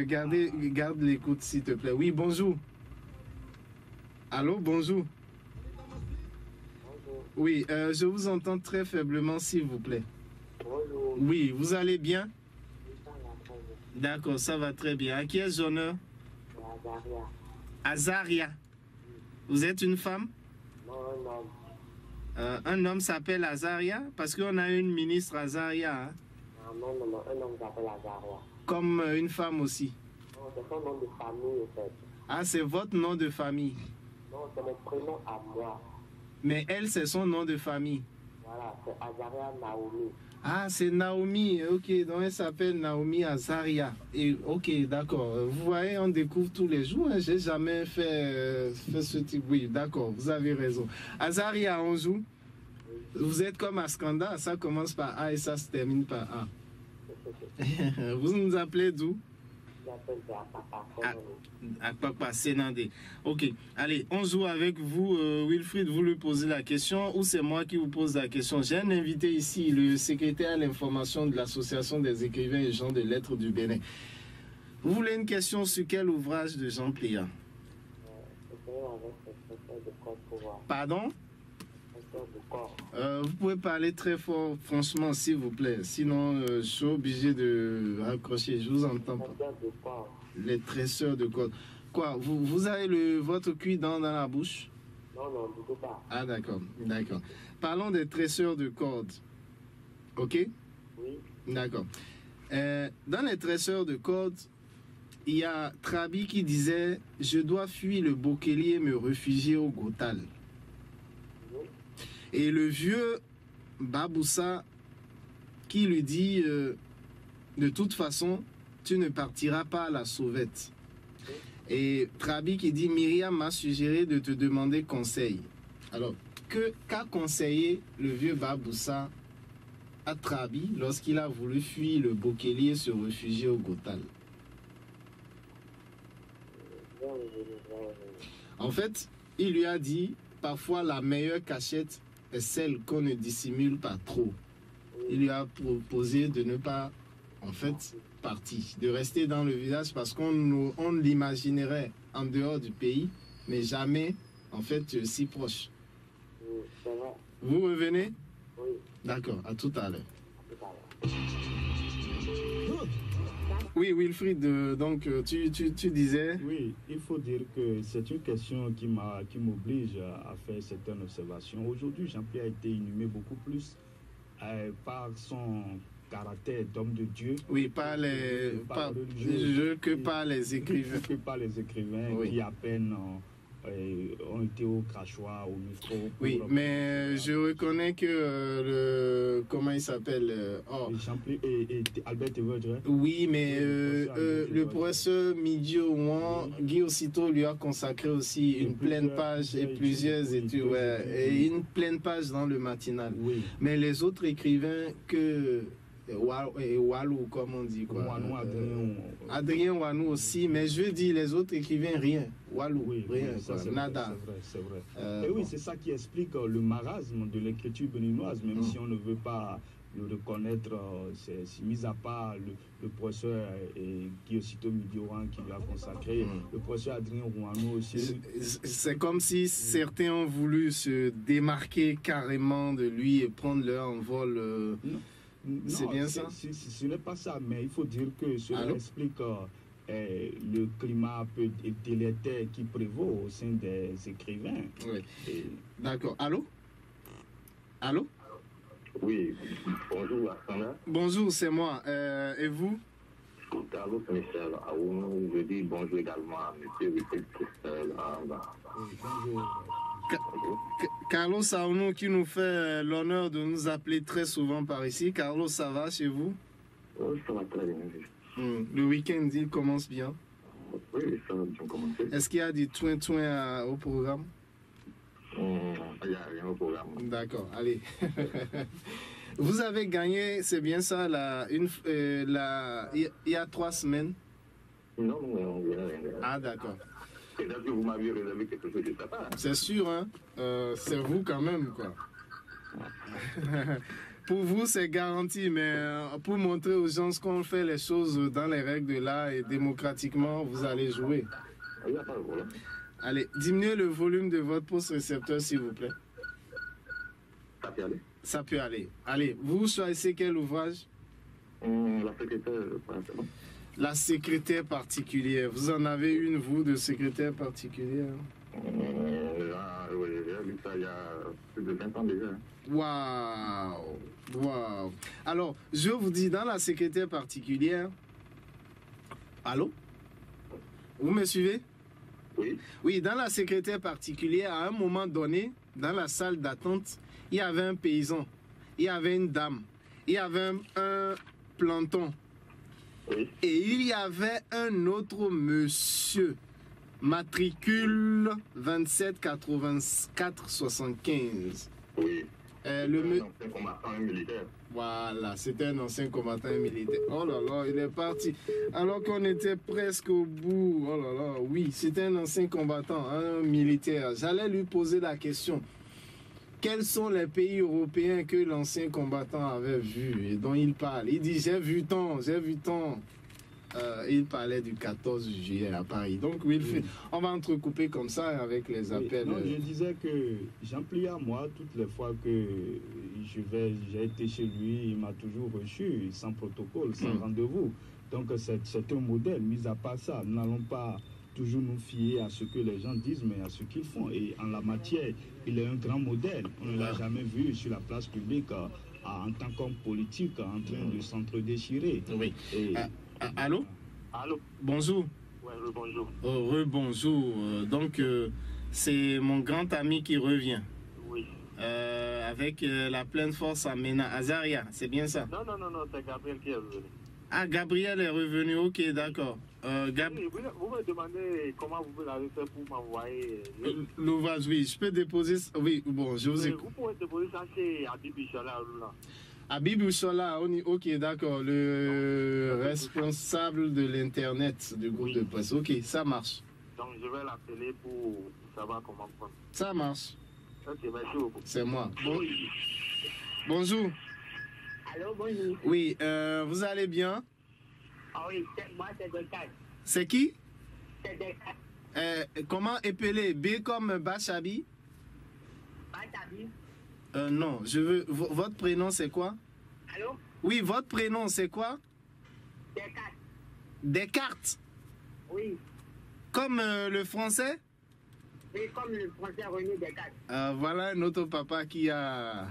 Garde l'écoute s'il te plaît. Oui, bonjour. Allô, bonjour. Bonjour. Oui, je vous entends très faiblement, s'il vous plaît. Bonjour. Oui, vous allez bien? D'accord, ça va très bien. À qui est-ce honneur? Azaria. Azaria. Vous êtes une femme? Non, non. Un homme s'appelle Azaria? Parce qu'on a une ministre Azaria. Hein? Non, un homme s'appelle Azaria. Comme une femme aussi. Non, c'est son nom de famille, en fait. Ah, c'est votre nom de famille. Non, c'est mon prénom à moi. Mais elle, c'est son nom de famille. Voilà, c'est Azaria Naomi. Ah, c'est Naomi. Ok, donc elle s'appelle Naomi Azaria. Et ok, d'accord. Vous voyez, on découvre tous les jours. Hein. J'ai jamais fait ce type. Oui, d'accord, vous avez raison. Azaria, on joue. Vous êtes comme Askanda, ça commence par A et ça se termine par A. Vous nous appelez d'où? J'appelle Papa. Papa Sénandé. Ok, allez, on joue avec vous. Wilfried, vous lui posez la question ou c'est moi qui vous pose la question? J'ai un invité ici, le secrétaire à l'information de l'Association des écrivains et gens de lettres du Bénin. Vous voulez une question sur quel ouvrage de Jean Plia? Pardon? Vous pouvez parler très fort, franchement, s'il vous plaît. Sinon, je suis obligé de raccrocher. Je vous entends pas. Les tresseurs de cordes. Quoi? Vous avez votre cuit-dent dans la bouche? Non, non, du tout pas. Ah, d'accord, d'accord. Parlons des tresseurs de cordes. Ok? Oui. D'accord. Dans les tresseurs de cordes, il y a Trabi qui disait « Je dois fuir le Bokeli et me réfugier au Gotal ». Et le vieux Baboussa qui lui dit de toute façon, tu ne partiras pas à la sauvette. Et Trabi qui dit Myriam m'a suggéré de te demander conseil. Alors, qu'a conseillé le vieux Baboussa à Trabi lorsqu'il a voulu fuir le Bokeli et se réfugier au Gotal? En fait, il lui a dit parfois la meilleure cachette est celle qu'on ne dissimule pas trop. Il lui a proposé de ne pas, en fait, partir, de rester dans le village parce qu'on l'imaginerait en dehors du pays, mais jamais, en fait, si proche. Vous revenez? Oui. D'accord, à tout à l'heure. Oui, Wilfried, donc tu disais... Oui, il faut dire que c'est une question qui m'oblige à faire certaines observations. Aujourd'hui, Jean-Pierre a été inhumé beaucoup plus par son caractère d'homme de Dieu. Oui, par les religieux que par les écrivains. Que par les écrivains oui. Qui à peine ont été au crachoir, au micro. Oui, mais je reconnais que comment il s'appelle et Albert Everdre. Oui, mais le professeur Midio Ouan, Guy aussitôt lui a consacré aussi une pleine page et plusieurs études, et une pleine page dans le matinal. Oui. Mais les autres écrivains que Walou, comme on dit quoi. Wanou, Adrien Wanou aussi, mais je dis les autres écrivains, rien. Walou, oui, rien, oui, ça, quoi, c'est nada. vrai, c'est vrai. Et oui, Bon. c'est ça qui explique le marasme de l'écriture béninoise, même si on ne veut pas le reconnaître, c'est mis à part le professeur Guillaume Midioran qui l'a consacré, le professeur Adrien Wanou aussi. C'est comme si certains ont voulu se démarquer carrément de lui et prendre leur envol. C'est bien ça? Ce n'est pas ça, mais il faut dire que cela Allô? explique le climat un peu délétère qui prévaut au sein des écrivains. Oui. Et- D'accord. Allô? Allô? Oui, bonjour Asana, Bonjour, c'est moi. Et vous? Carlos Michel Aounou. Je dis bonjour également à M. Wilfried Christel. bonjour. Carlos Aounou qui nous fait l'honneur de nous appeler très souvent par ici. Carlos, ça va chez vous? Oui, ça va très bien. Le week-end, il commence bien. Oui, ça va bien commencer. Est-ce qu'il y a du twin au programme? Il n'y a rien au programme. D'accord, allez. Vous avez gagné, c'est bien ça, il y a 3 semaines? Non, non, rien. Ah, d'accord. C'est-à-dire que vous m'aviez réservé quelque chose de sa part. C'est sûr, hein? C'est vous quand même, quoi. Pour vous, c'est garanti, mais pour montrer aux gens qu'on fait les choses dans les règles de l'art et démocratiquement, vous allez jouer. Il n'y a pas de problème. Allez, diminuez le volume de votre poste récepteur, s'il vous plaît. Ça peut aller. Ça peut aller. Allez, vous choisissez quel ouvrage? La secrétaire, c'est bon. La secrétaire particulière. Vous en avez une, vous, de secrétaire particulière? Oui, j'ai lu ça il y a plus de 20 ans déjà. Waouh! Waouh! Alors, je vous dis, dans la secrétaire particulière... Allô? Vous me suivez? Oui. Oui, dans la secrétaire particulière, à un moment donné, dans la salle d'attente, il y avait un paysan, il y avait une dame, il y avait un planton. Oui. Et il y avait un autre monsieur, matricule 278475. Oui. Le ancien combattant militaire. Voilà, c'était un ancien combattant militaire. Oh là là, il est parti. Alors qu'on était presque au bout. Oh là là, oui, c'était un ancien combattant, un militaire. J'allais lui poser la question. Quels sont les pays européens que l'ancien combattant avait vus et dont il parle? Il dit, j'ai vu tant, j'ai vu tant. Il parlait du 14 juillet à Paris. Donc, Wilfried, on va entrecouper comme ça avec les appels. Non, je disais que Jean Plia, moi, toutes les fois que j'ai été chez lui, il m'a toujours reçu, sans protocole, sans rendez-vous. Donc, c'est un modèle. Mis à part ça, nous n'allons pas toujours nous fier à ce que les gens disent, mais à ce qu'ils font. Et en la matière, il est un grand modèle. On ne l'a jamais vu sur la place publique en tant qu'homme politique, en train de s'entre-déchirer. Oui. Et, allô? Allô? Bonjour. Ouais, bonjour. Rebonjour. Donc, c'est mon grand ami qui revient. Oui. Avec la pleine force à Mena. Azaria, c'est bien ça? Non, c'est Gabriel qui est revenu. Ah, Gabriel est revenu, ok, d'accord. Oui, vous me demandez comment vous l'avez fait pour m'envoyer. L'ouvrage, oui, je peux déposer. Oui, bon, je vous écoute. Vous pouvez déposer ça chez Habib Ishala. Habib Ishala, ok, d'accord, le responsable de l'Internet du groupe de presse. Ok, ça marche. Donc, je vais l'appeler pour savoir comment prendre. Ça marche. Ok, merci beaucoup. C'est moi. Bon. Bonjour. Allô, bonjour. Oui, vous allez bien? Ah oui, moi c'est Descartes. C'est qui? C'est Descartes. Comment épeler? B comme Bachabi? Bachabi? Non, je veux... Votre prénom c'est quoi? Allô? Oui, votre prénom c'est quoi? Descartes. Descartes? Oui. Comme le français? Oui, comme le français René Descartes. Voilà un autre papa qui a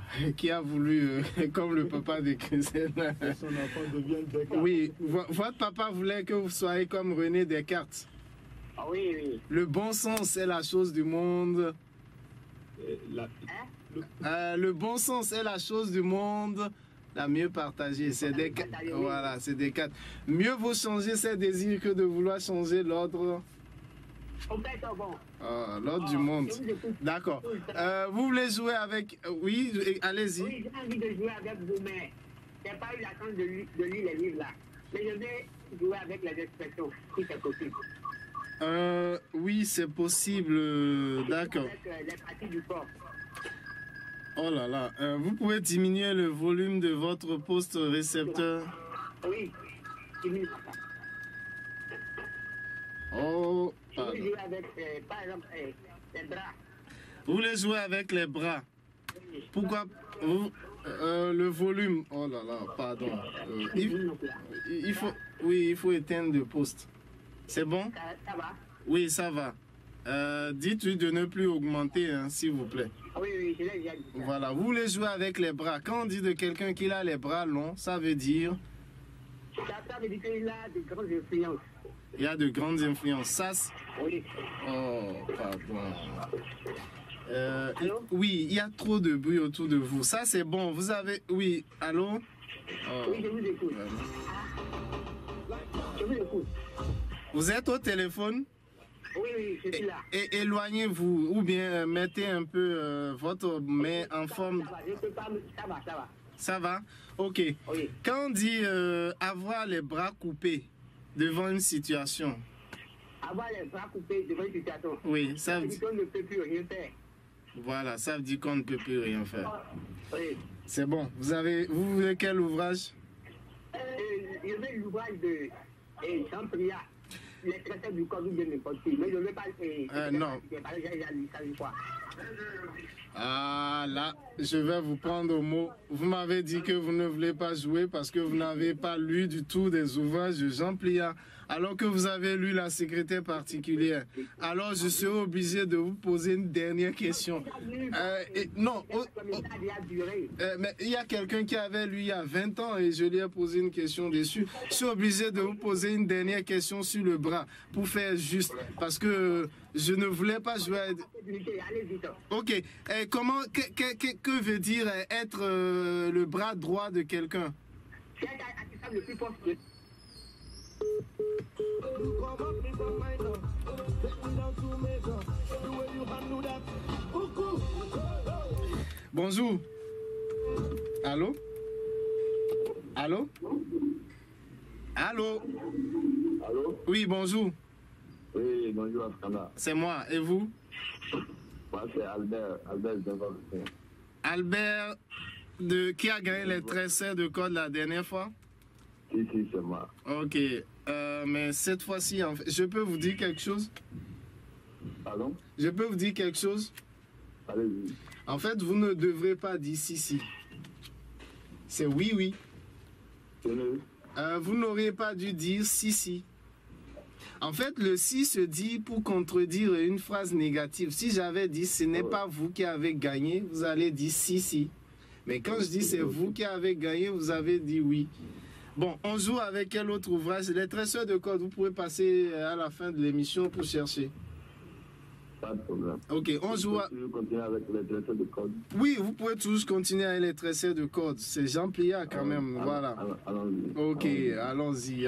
voulu, comme le papa de Christelle. son enfant devient Descartes. Oui, votre papa voulait que vous soyez comme René Descartes. Ah oui, oui. Le bon sens est la chose du monde. Le bon sens est la chose du monde la mieux partagée. C'est Descartes. Voilà, c'est Descartes. Mieux vaut changer ses désirs que de vouloir changer l'ordre. L'ordre du monde. D'accord. Vous voulez jouer avec... Oui, allez-y. Oui, j'ai envie de jouer avec vous, mais j'ai pas eu la chance de lire les livres là. Mais je vais jouer avec les expressions, si c'est possible. Oui, c'est possible. D'accord. Avec les parties du corps. Oh là là. Vous pouvez diminuer le volume de votre poste récepteur? Oui, diminue ça. Oh, Je pardon. vais jouer avec, par exemple, les bras. Vous voulez jouer avec les bras? Pourquoi le volume? Oh là là, pardon. Il faut, oui, il faut éteindre le poste. C'est bon? Ça va? Oui, ça va. Dites-lui de ne plus augmenter, hein, s'il vous plaît. Oui, je l'ai déjà dit. Voilà, vous voulez jouer avec les bras. Quand on dit de quelqu'un qu'il a les bras longs, ça veut dire... Ça veut dire qu'il a de grandes influences. Il y a de grandes influences. Ça, oui. Oh, pardon. Oui, il y a trop de bruit autour de vous. Ça, c'est bon. Vous avez... Oui, allô? Oh. Oui, je vous écoute. Je vous écoute. Vous êtes au téléphone? Oui, je suis là. Et éloignez-vous ou bien mettez un peu votre main en forme. Ça va, je peux pas, ça va. Ça va? Ok. Oui. Quand on dit avoir les bras coupés devant une situation. Avoir les bras coupés devant une situation. Oui, ça veut dire qu'on ne peut plus rien faire. Voilà, ça veut dire qu'on ne peut plus rien faire. Oui. C'est bon. Vous voulez quel ouvrage? Je veux l'ouvrage de Jean Priat. Les traités du code de n'importe qui. Mais je ne veux pas... non. Ah là, je vais vous prendre au mot. Vous m'avez dit que vous ne voulez pas jouer parce que vous n'avez pas lu du tout des ouvrages de Jean Priat, alors que vous avez lu La secrétaire particulière. Alors je serai obligé de vous poser une dernière question. Non, mais il y a quelqu'un qui avait lu il y a 20 ans et je lui ai posé une question dessus. Je suis obligé de vous poser une dernière question sur le bras pour faire juste, parce que je ne voulais pas jouer à... Ok. Que veut dire être le bras droit de quelqu'un? Bonjour. Allô? Allô? Allô? Allô? Oui, bonjour. Oui, bonjour Afkana. C'est moi. Et vous? Moi, c'est Albert Devon. Albert, qui a gagné les 13 de code la dernière fois? Si, c'est moi. Ok. Mais cette fois-ci, en fait, je peux vous dire quelque chose? Pardon? Je peux vous dire quelque chose? Allez-y. En fait, vous ne devrez pas dire si. C'est oui. Vous n'auriez pas dû dire si. En fait, le si se dit pour contredire une phrase négative. Si j'avais dit ce n'est pas vous qui avez gagné, vous allez dire si. Mais quand je dis c'est vous qui avez gagné, vous avez dit oui. Bon, on joue avec quel autre ouvrage? Les tresseurs de code, vous pouvez passer à la fin de l'émission pour chercher. Pas de problème. Ok, on joue à... continuer avec les tresseurs de code. Oui, vous pouvez toujours continuer avec les tresseurs de code. C'est Jean Priat quand même, voilà. Allons-y. Ok, allons-y.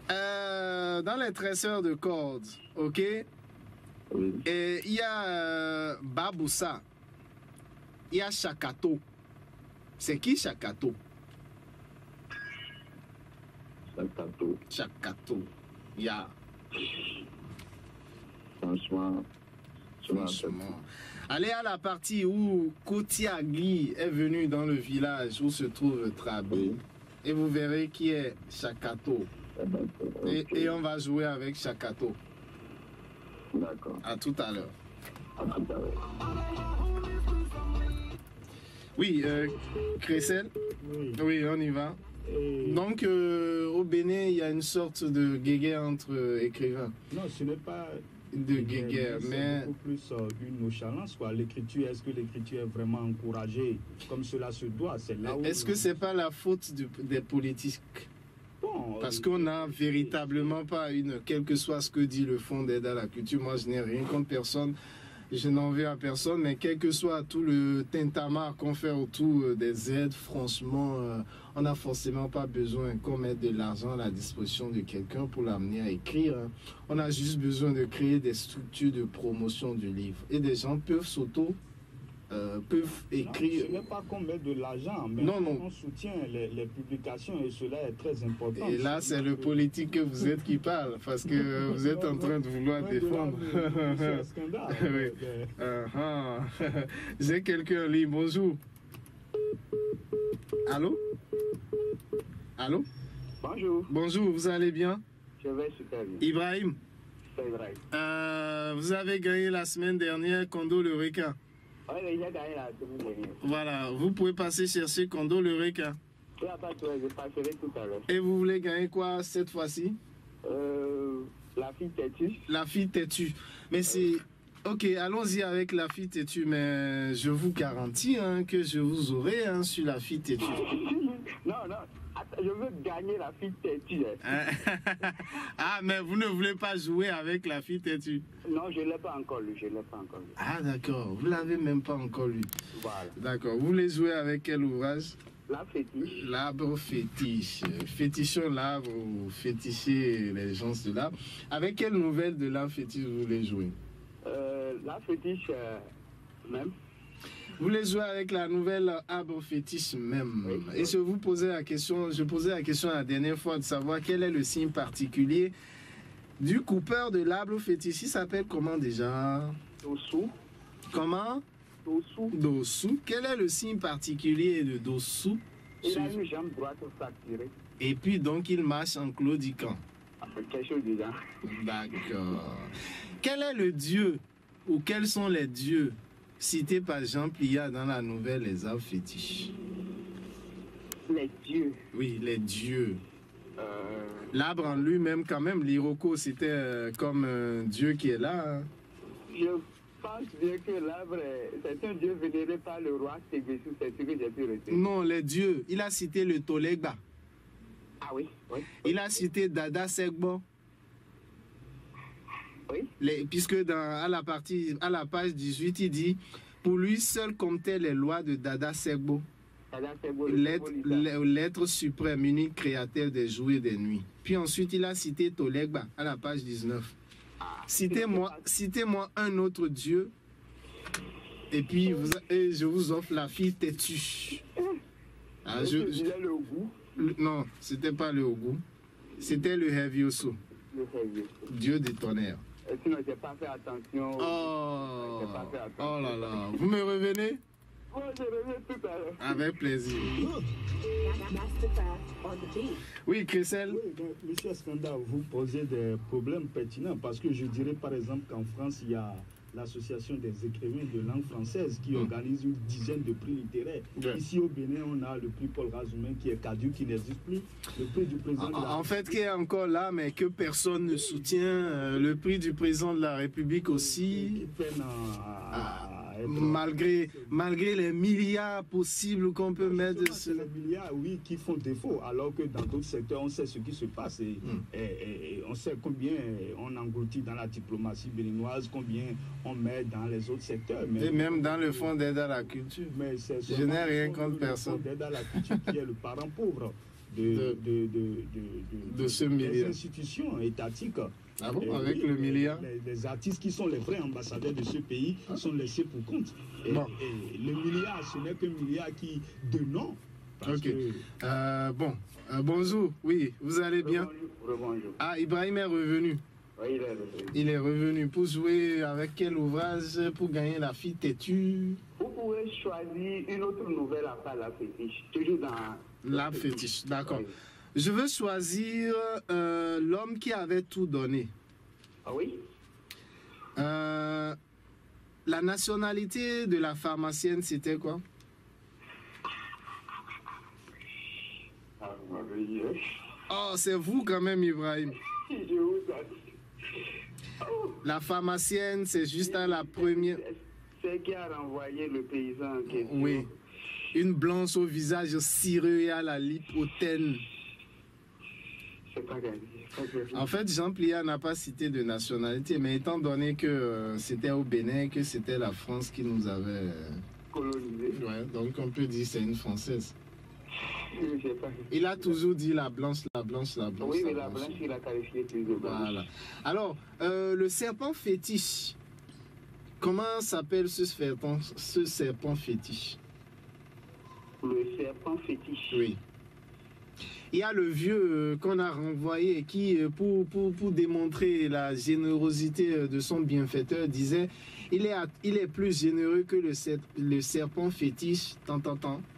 Dans les tresseurs de cordes, ok, oui. Et il y a Baboussa, il y a Chakato. C'est qui Chakato? Chakato. Il y a... Franchement. Allez à la partie où Kotiagli est venu dans le village où se trouve Trabi. Et vous verrez qui est Chakato. Et on va jouer avec Chakato. D'accord. À tout à l'heure. Oui, Cressel. Oui, on y va. Donc, au Bénin, il y a une sorte de guéguerre entre écrivains. Non, ce n'est pas de guéguerre, mais... C'est beaucoup plus une nonchalance, quoi. L'écriture, est-ce que l'écriture est vraiment encouragée comme cela se doit? C'est là où... Est-ce que c'est pas la faute des politiques? Parce qu'on n'a véritablement pas quel que soit ce que dit le Fonds d'aide à la culture, moi je n'ai rien contre personne, je n'en veux à personne, mais quel que soit tout le tintamarre qu'on fait autour des aides, franchement, on n'a forcément pas besoin qu'on mette de l'argent à la disposition de quelqu'un pour l'amener à écrire. On a juste besoin de créer des structures de promotion du livre. Et des gens peuvent peuvent écrire. Ce n'est pas qu'on met de l'argent, mais on soutient les publications et cela est très important. Et là, c'est le politique que vous êtes qui parle, parce que vous êtes en train de vouloir défendre. C'est un scandale. Oui. J'ai quelqu'un en ligne, bonjour. Allô? Allô? Bonjour. Bonjour, vous allez bien? Je vais super bien. Ibrahim? C'est Ibrahim. Vous avez gagné la semaine dernière Kondo le requin. Oui, j'ai gagné la semaine dernière. Voilà, vous pouvez passer chercher Kondo le requin. Oui, pas toi, je passerai tout à l'heure. Et vous voulez gagner quoi cette fois-ci? La fille têtue. La fille têtue. Mais c'est... Ok, allons-y avec la fille têtue, mais je vous garantis que je vous aurai sur la fille têtue. Non, attends, je veux gagner la fille têtue. Ah, mais vous ne voulez pas jouer avec la fille têtue? Non, je ne l'ai pas encore lu, Ah, d'accord, vous ne l'avez même pas encore lu. Voilà. D'accord, vous voulez jouer avec quel ouvrage? L'arbre fétiche. L'arbre fétiche. Fétichons l'arbre ou fétichez les gens de l'arbre. Avec quelle nouvelle de l'arbre fétiche vous voulez jouer? L'arbre fétiche même. Vous voulez jouer avec la nouvelle arbre fétiche même. Oui. Et je posais la question la dernière fois de savoir quel est le signe particulier du coupeur de l'arbre fétiche. Il s'appelle comment déjà? Dossou. Comment? Dossou. Dossou. Quel est le signe particulier de Dossou? Il a une jambe droite fracturée. Et puis donc il marche en claudiquant. Quelque chose de genre. D'accord. Quel est le dieu ou quels sont les dieux cités par Jean Pliat dans la nouvelle Les arbres fétiches? Les dieux. Oui, les dieux. L'arbre en lui-même, quand même, l'Iroko, c'était comme un dieu qui est là. Je pense bien que l'arbre, c'est un dieu vénéré par le roi Ségbessou, c'est ce que j'ai pu retenir. Non, les dieux. Il a cité le Tolegba. Ah oui, oui. Il a cité Dada Segbo. Oui. Puisque à la page 18, il dit pour lui seul comptaient les lois de Dada Segbo. L'être suprême, unique créateur des jours et des nuits. Puis ensuite, il a cité Tolegba à la page 19. Citez-moi un autre dieu. Et puis, je vous offre la fille têtue. Ah, le Ogou. Non, c'était pas le Ogou. C'était le Hevioso. Dieu des tonnerres. Sinon, je n'ai pas fait attention. Oh là là. Vous me revenez? Oui, je reviens tout à l'heure. Avec plaisir. Oui, Christelle. Oui, monsieur Skanda, vous posez des problèmes pertinents parce que je dirais par exemple qu'en France, il y a l'association des écrivains de langue française qui organise une dizaine de prix littéraires. Ouais. Ici au Bénin, on a le prix Paul Razoumen qui est caduc, qui n'existe plus. Le prix du président de la République. En fait, qui est encore là, mais que personne ne soutient. Le prix du président de la République aussi. Qui peine malgré les milliards possibles qu'on peut mettre sur les milliards, oui, qui font défaut, alors que dans d'autres secteurs, on sait ce qui se passe et on sait combien on engloutit dans la diplomatie béninoise, combien on met dans les autres secteurs. Et même dans le fonds d'aide à la culture. Mais je n'ai rien contre personne. Le fonds d'aide à la culture qui est le parent pauvre de ce milliard. Des institutions étatiques. Ah bon, avec le milliard? Les artistes qui sont les vrais ambassadeurs de ce pays sont laissés pour compte. Et le milliard, ce n'est qu'un milliard qui de nom. Ok. Bonjour. Oui, vous allez bien? Bonjour. Ah, Ibrahim est revenu. Oui, il est revenu. Il est revenu pour jouer avec quel ouvrage pour gagner la fille têtue? Vous pouvez choisir une autre nouvelle à part la fétiche. Toujours dans la fétiche, d'accord. Oui. Je veux choisir l'homme qui avait tout donné. Ah oui? La nationalité de la pharmacienne, c'était quoi? Oh, c'est vous quand même, Ibrahim. La pharmacienne, c'est juste à la première... C'est qui a renvoyé le paysan en question. Oui. Une blanche au visage cireux et à la lippe hautaine. En fait, Jean Pliat n'a pas cité de nationalité, mais étant donné que c'était au Bénin, que c'était la France qui nous avait colonisé. Ouais, donc on peut dire que c'est une Française. Il a toujours dit la blanche, la blanche, la blanche. Oui, mais la blanche, il a qualifié plus de blanche. Voilà. Alors, le serpent fétiche Comment s'appelle ce serpent fétiche? Le serpent fétiche. Oui. Il y a le vieux qu'on a renvoyé qui, pour démontrer la générosité de son bienfaiteur, disait il est plus généreux que le serpent fétiche. Tant.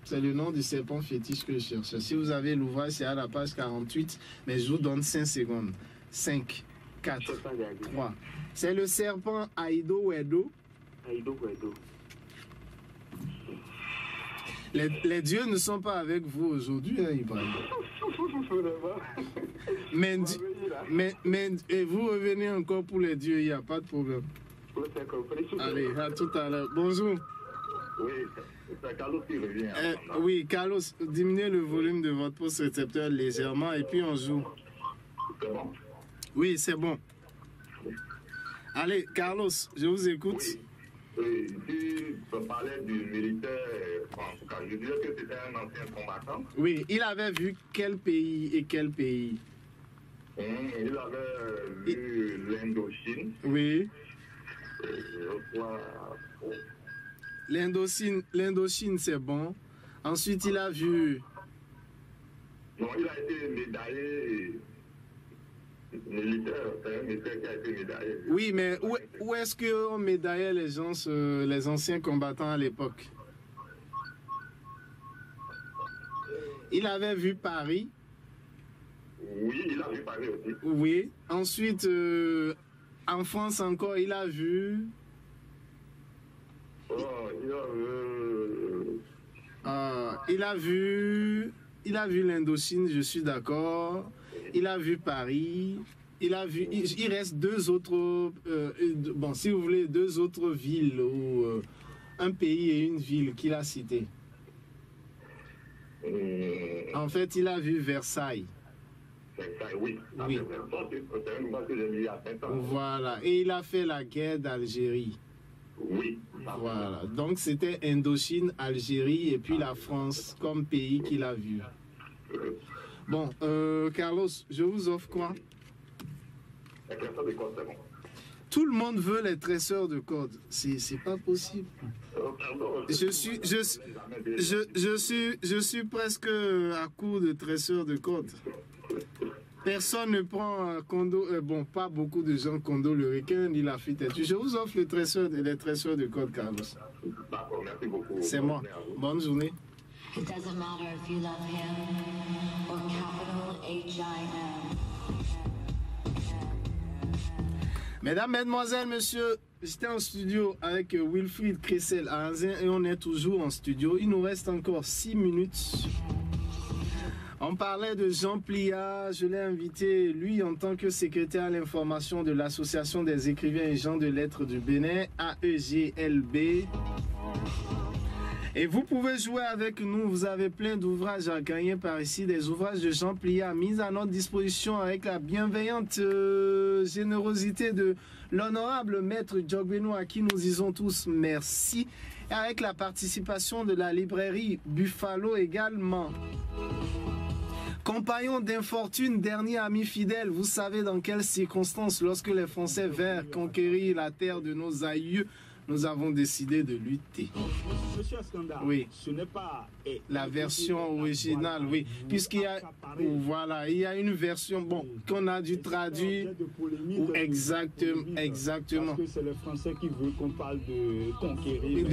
C'est le nom du serpent fétiche que je cherche. Si vous avez l'ouvrage, c'est à la page 48, mais je vous donne 5 secondes. 5, 4, 3. C'est le serpent Aido Wedo. Les dieux ne sont pas avec vous aujourd'hui, hein, Ibrahim. Mais et vous revenez encore pour les dieux, il n'y a pas de problème. Allez, à tout à l'heure. Bonjour. Oui, c'est Carlos qui revient. Oui, Carlos, diminuez le volume de votre poste récepteur légèrement et puis on joue. C'est bon? Oui, c'est bon. Allez, Carlos, je vous écoute. Oui, si je parlais du militaire, en tout cas, je dirais que c'était un ancien combattant. Oui, il avait vu quel pays et quel pays? Il avait vu l'Indochine. Oui. L'Indochine, c'est bon. Ensuite, il a vu... Non, il a été médaillé militaire. C'est un militaire qui a été médaillé. Oui, mais où est-ce qu'on médaillait les gens, les anciens combattants à l'époque? Il avait vu Paris. Oui, il a vu Paris aussi. Oui. Ensuite, en France encore, il a vu... Il a vu l'Indochine, je suis d'accord. Il a vu Paris. Il reste deux autres, bon, si vous voulez, deux autres villes ou un pays et une ville qu'il a cité. En fait, il a vu Versailles. Oui. Voilà. Et il a fait la guerre d'Algérie. Oui. Voilà. Donc, c'était Indochine, Algérie et puis la France comme pays qu'il a vu. Bon, Carlos, je vous offre quoi? La création de code, c'est bon. Tout le monde veut les tresseurs de code. C'est pas possible. Je suis presque à court de tresseurs de code. Personne ne prend Kondo, bon, pas beaucoup de gens Kondo le requin ni la fuite. Je vous offre les tresseurs de code, Carlos. D'accord, merci beaucoup. C'est moi. Bonne journée. It doesn't matter if you love him or capital H-I-M. Mesdames, Mesdemoiselles, Messieurs, j'étais en studio avec Wilfried Cressel à Anzin et on est toujours en studio. Il nous reste encore 6 minutes. On parlait de Jean Pliat, je l'ai invité, lui, en tant que secrétaire à l'information de l'Association des écrivains et gens de lettres du Bénin, AEGLB. Et vous pouvez jouer avec nous, vous avez plein d'ouvrages à gagner par ici, des ouvrages de Jean Pliat mis à notre disposition avec la bienveillante générosité de l'honorable maître Djogbeno à qui nous disons tous merci, et avec la participation de la librairie Buffalo également. Compagnons d'infortune, dernier ami fidèle, vous savez dans quelles circonstances, lorsque les Français vinrent conquérir la terre de nos aïeux, nous avons décidé de lutter. Monsieur Askanda, oui. Ce n'est pas la version originale, oui. Puisqu'il y a, voilà, il y a une version, bon, qu'on a dû traduire. Exactement. Parce que c'est le français qui veut qu'on parle de conquérir.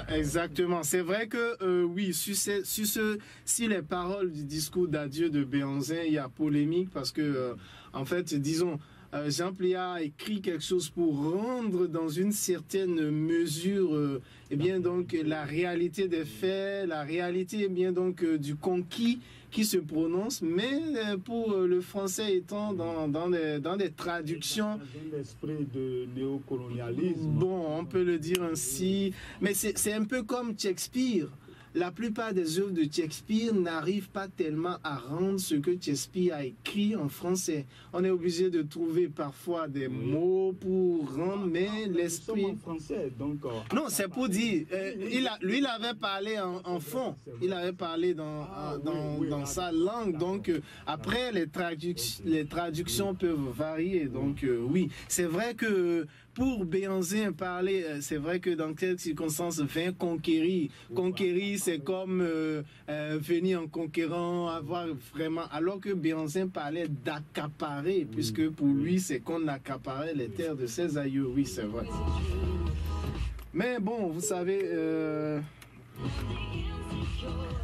Exactement. C'est vrai que, oui, si les paroles du discours d'adieu de Béhanzin, il y a polémique parce que, en fait, disons, Jean Pliat a écrit quelque chose pour rendre dans une certaine mesure eh bien donc la réalité des faits, la réalité eh bien donc du conquis qui se prononce, mais pour le français étant dans des traductions. Un esprit de néocolonialisme. Bon, on peut le dire ainsi, mais c'est un peu comme Shakespeare. La plupart des œuvres de Shakespeare n'arrivent pas tellement à rendre ce que Shakespeare a écrit en français. On est obligé de trouver parfois des mots pour rendre, mais l'esprit... en français, donc... Non, c'est pour dire... lui, il avait parlé en fond. Il avait parlé dans sa langue. Donc, après, les traductions peuvent varier. Donc, oui, c'est vrai que pour Béanzin parler, c'est vrai que dans quelques circonstances, vin conquérir. Conquérir, c'est comme venir en conquérant, avoir vraiment. Alors que Béanzin parlait d'accaparer, puisque pour lui, c'est qu'on accaparait les terres de ses aïeux. Oui, c'est vrai. Mais bon, vous savez,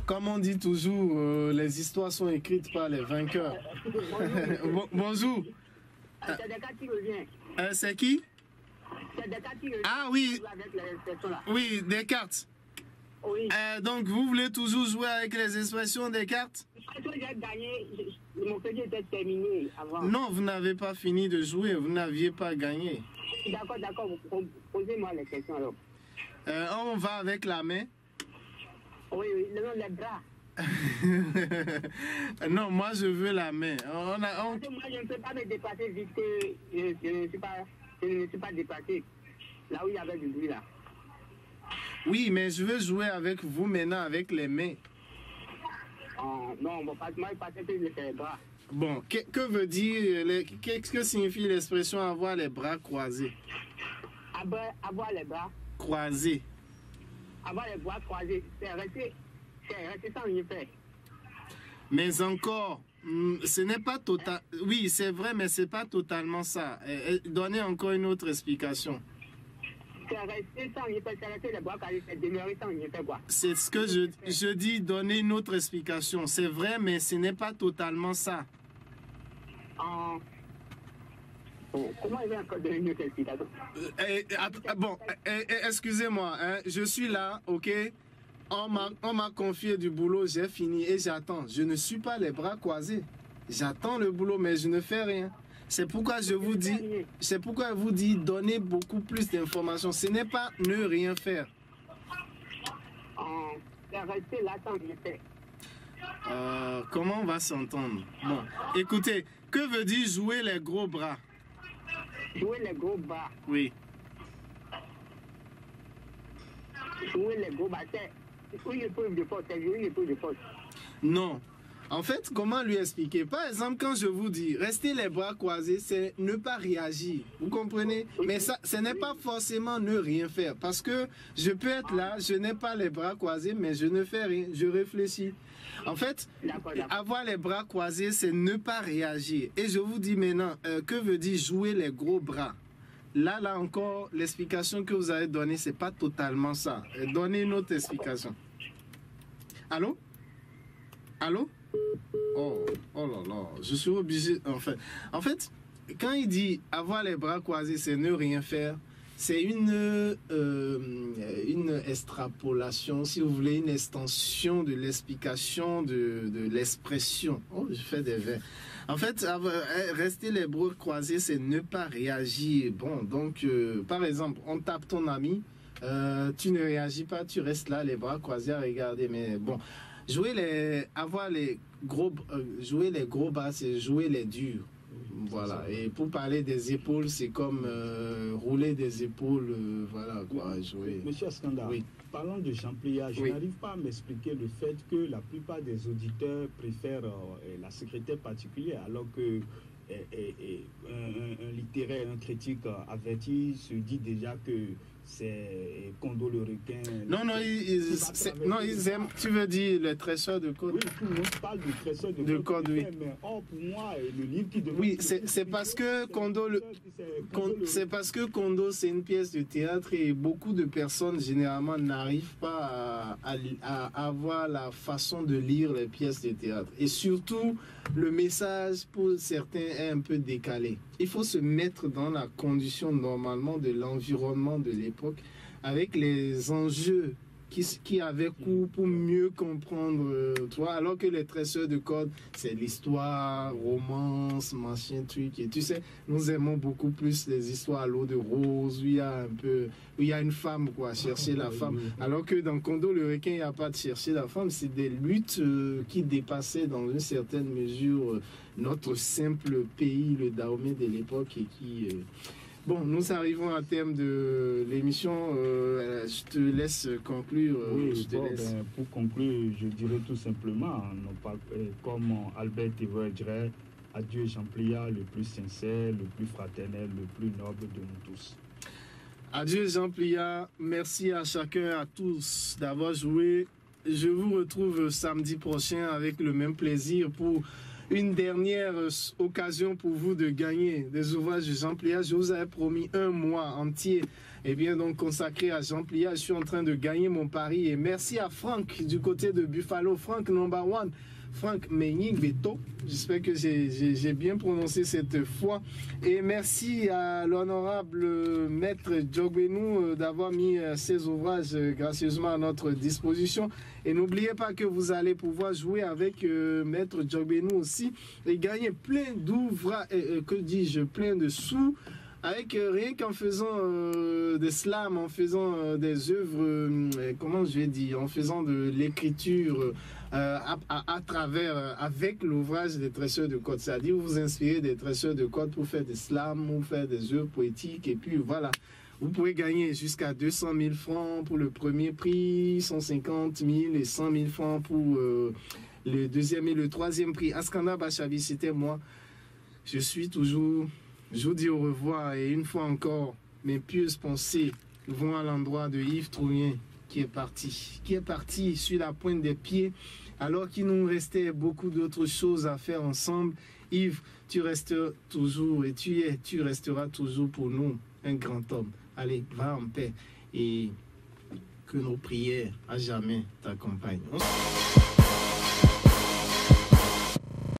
comme on dit toujours, les histoires sont écrites par les vainqueurs. Bonjour. C'est Descartes qui revient. C'est qui? C'est Descartes qui revient. Ah oui. Avec les expressions-là. Oui, Descartes. Oui. Donc vous voulez toujours jouer avec les expressions Descartes? Parce que j'ai gagné, mon crédit était terminé avant. Non, vous n'avez pas fini de jouer, vous n'aviez pas gagné. D'accord, posez-moi les questions alors. On va avec la main. Oui, le nom des bras. Non, moi je veux la main. Parce que moi je ne peux pas me déplacer vite que je ne suis pas déplacé. Là où il y avait du bruit là. Oui, mais je veux jouer avec vous maintenant avec les mains. Non, moi je pensais que je fais les bras. Bon, que veut dire, qu'est-ce que signifie l'expression avoir les bras croisés? Avoir les bras croisés. Avoir les bras croisés, c'est rester sans rien faire. Mais encore, ce n'est pas total. Oui, c'est vrai, mais c'est pas totalement ça. Donnez encore une autre explication. C'est rester sans rien faire, c'est rester les bras croisés, c'est demeurer sans rien faire quoi. C'est ce que je dis, donner une autre explication. C'est vrai, mais ce n'est pas totalement ça. Comment il va encore donner une autre explication? Bon, excusez-moi, hein, je suis là, ok? On m'a confié du boulot, j'ai fini et j'attends. Je ne suis pas les bras croisés. J'attends le boulot, mais je ne fais rien. C'est pourquoi je vous dis, donnez beaucoup plus d'informations. Ce n'est pas ne rien faire. C'est rester là sans rien faire. Comment on va s'entendre? Bon, écoutez, que veut dire jouer les gros bras? Jouer les gros bras. Oui. Jouer les gros bras, c'est une épreuve de force. C'est jouer une épreuve de force. Non. En fait, comment lui expliquer? Par exemple, quand je vous dis rester les bras croisés, c'est ne pas réagir. Vous comprenez? Mais ça, ce n'est pas forcément ne rien faire. Parce que je peux être là, je n'ai pas les bras croisés, mais je ne fais rien. Je réfléchis. En fait, avoir les bras croisés, c'est ne pas réagir. Et je vous dis maintenant, que veut dire jouer les gros bras? Là encore, l'explication que vous avez donnée, c'est pas totalement ça. Donnez une autre explication. Allô? Allô? Oh là là, je suis obligé. En fait, quand il dit avoir les bras croisés, c'est ne rien faire. C'est une extrapolation, si vous voulez, une extension de l'explication de l'expression. Oh, je fais des vers. En fait, rester les bras croisés, c'est ne pas réagir. Bon, donc, par exemple, on tape ton ami, tu ne réagis pas, tu restes là, les bras croisés à regarder. Mais bon, jouer les gros bras, c'est jouer les durs. Voilà, et pour parler des épaules, c'est comme rouler des épaules, voilà quoi, jouer. Monsieur Askanda, oui. Parlant de Champlia, je n'arrive pas à m'expliquer le fait que la plupart des auditeurs préfèrent la secrétaire particulière, alors que un littéraire, un critique averti se dit déjà que c'est Kondo le requin. Non, ils aiment. Tu veux dire le trésor de code? Oui, tout le monde parle du trésor de code, oui. Mais or, pour moi, le livre qui devrait... Oui, c'est parce que Kondo, c'est parce que Kondo, c'est une pièce de théâtre et beaucoup de personnes, généralement, n'arrivent pas à avoir la façon de lire les pièces de théâtre. Et surtout, le message, pour certains, est un peu décalé. Il faut se mettre dans la condition, normalement, de l'environnement de l'époque, avec les enjeux qui avaient cours pour mieux comprendre, toi, alors que les tresseurs de cordes, c'est l'histoire, romance, machin, truc, et tu sais, nous aimons beaucoup plus les histoires à l'eau de rose, où il y a une femme, quoi, chercher la femme, alors que dans Kondo le requin, il n'y a pas de chercher la femme, c'est des luttes qui dépassaient dans une certaine mesure notre simple pays, le Dahomey de l'époque, et qui... Bon, nous arrivons à terme de l'émission. Je te laisse conclure. Oui, pour conclure, je dirais tout simplement, comme Albert Évreux dirait, adieu Jean Plia, le plus sincère, le plus fraternel, le plus noble de nous tous. Adieu Jean Plia, merci à chacun, à tous d'avoir joué. Je vous retrouve samedi prochain avec le même plaisir pour une dernière occasion pour vous de gagner des ouvrages de Jean Plia. Je vous avais promis un mois entier donc consacré à Jean Plia. Je suis en train de gagner mon pari et merci à Franck du côté de Buffalo, Franck number one. Franck Menying Beto, j'espère que j'ai bien prononcé cette fois. Et merci à l'honorable maître Djogbenou d'avoir mis ses ouvrages gracieusement à notre disposition. Et n'oubliez pas que vous allez pouvoir jouer avec maître Djogbenou aussi et gagner plein d'ouvrages, plein de sous. Avec rien qu'en faisant des slams, en faisant des œuvres, en faisant de l'écriture à travers, avec l'ouvrage des tresseurs de code. C'est-à-dire vous inspirez des tresseurs de code pour faire des slams, ou faire des œuvres poétiques. Et puis voilà, vous pouvez gagner jusqu'à 200 000 francs pour le premier prix, 150 000 et 100 000 francs pour le deuxième et le troisième prix. Askanda Bachavi, c'était moi. Je vous dis au revoir et une fois encore, mes pieuses pensées vont à l'endroit de Yves Trougnin qui est parti sur la pointe des pieds alors qu'il nous restait beaucoup d'autres choses à faire ensemble. Yves, tu restes toujours et tu resteras toujours pour nous un grand homme. Allez, va en paix et que nos prières à jamais t'accompagnent.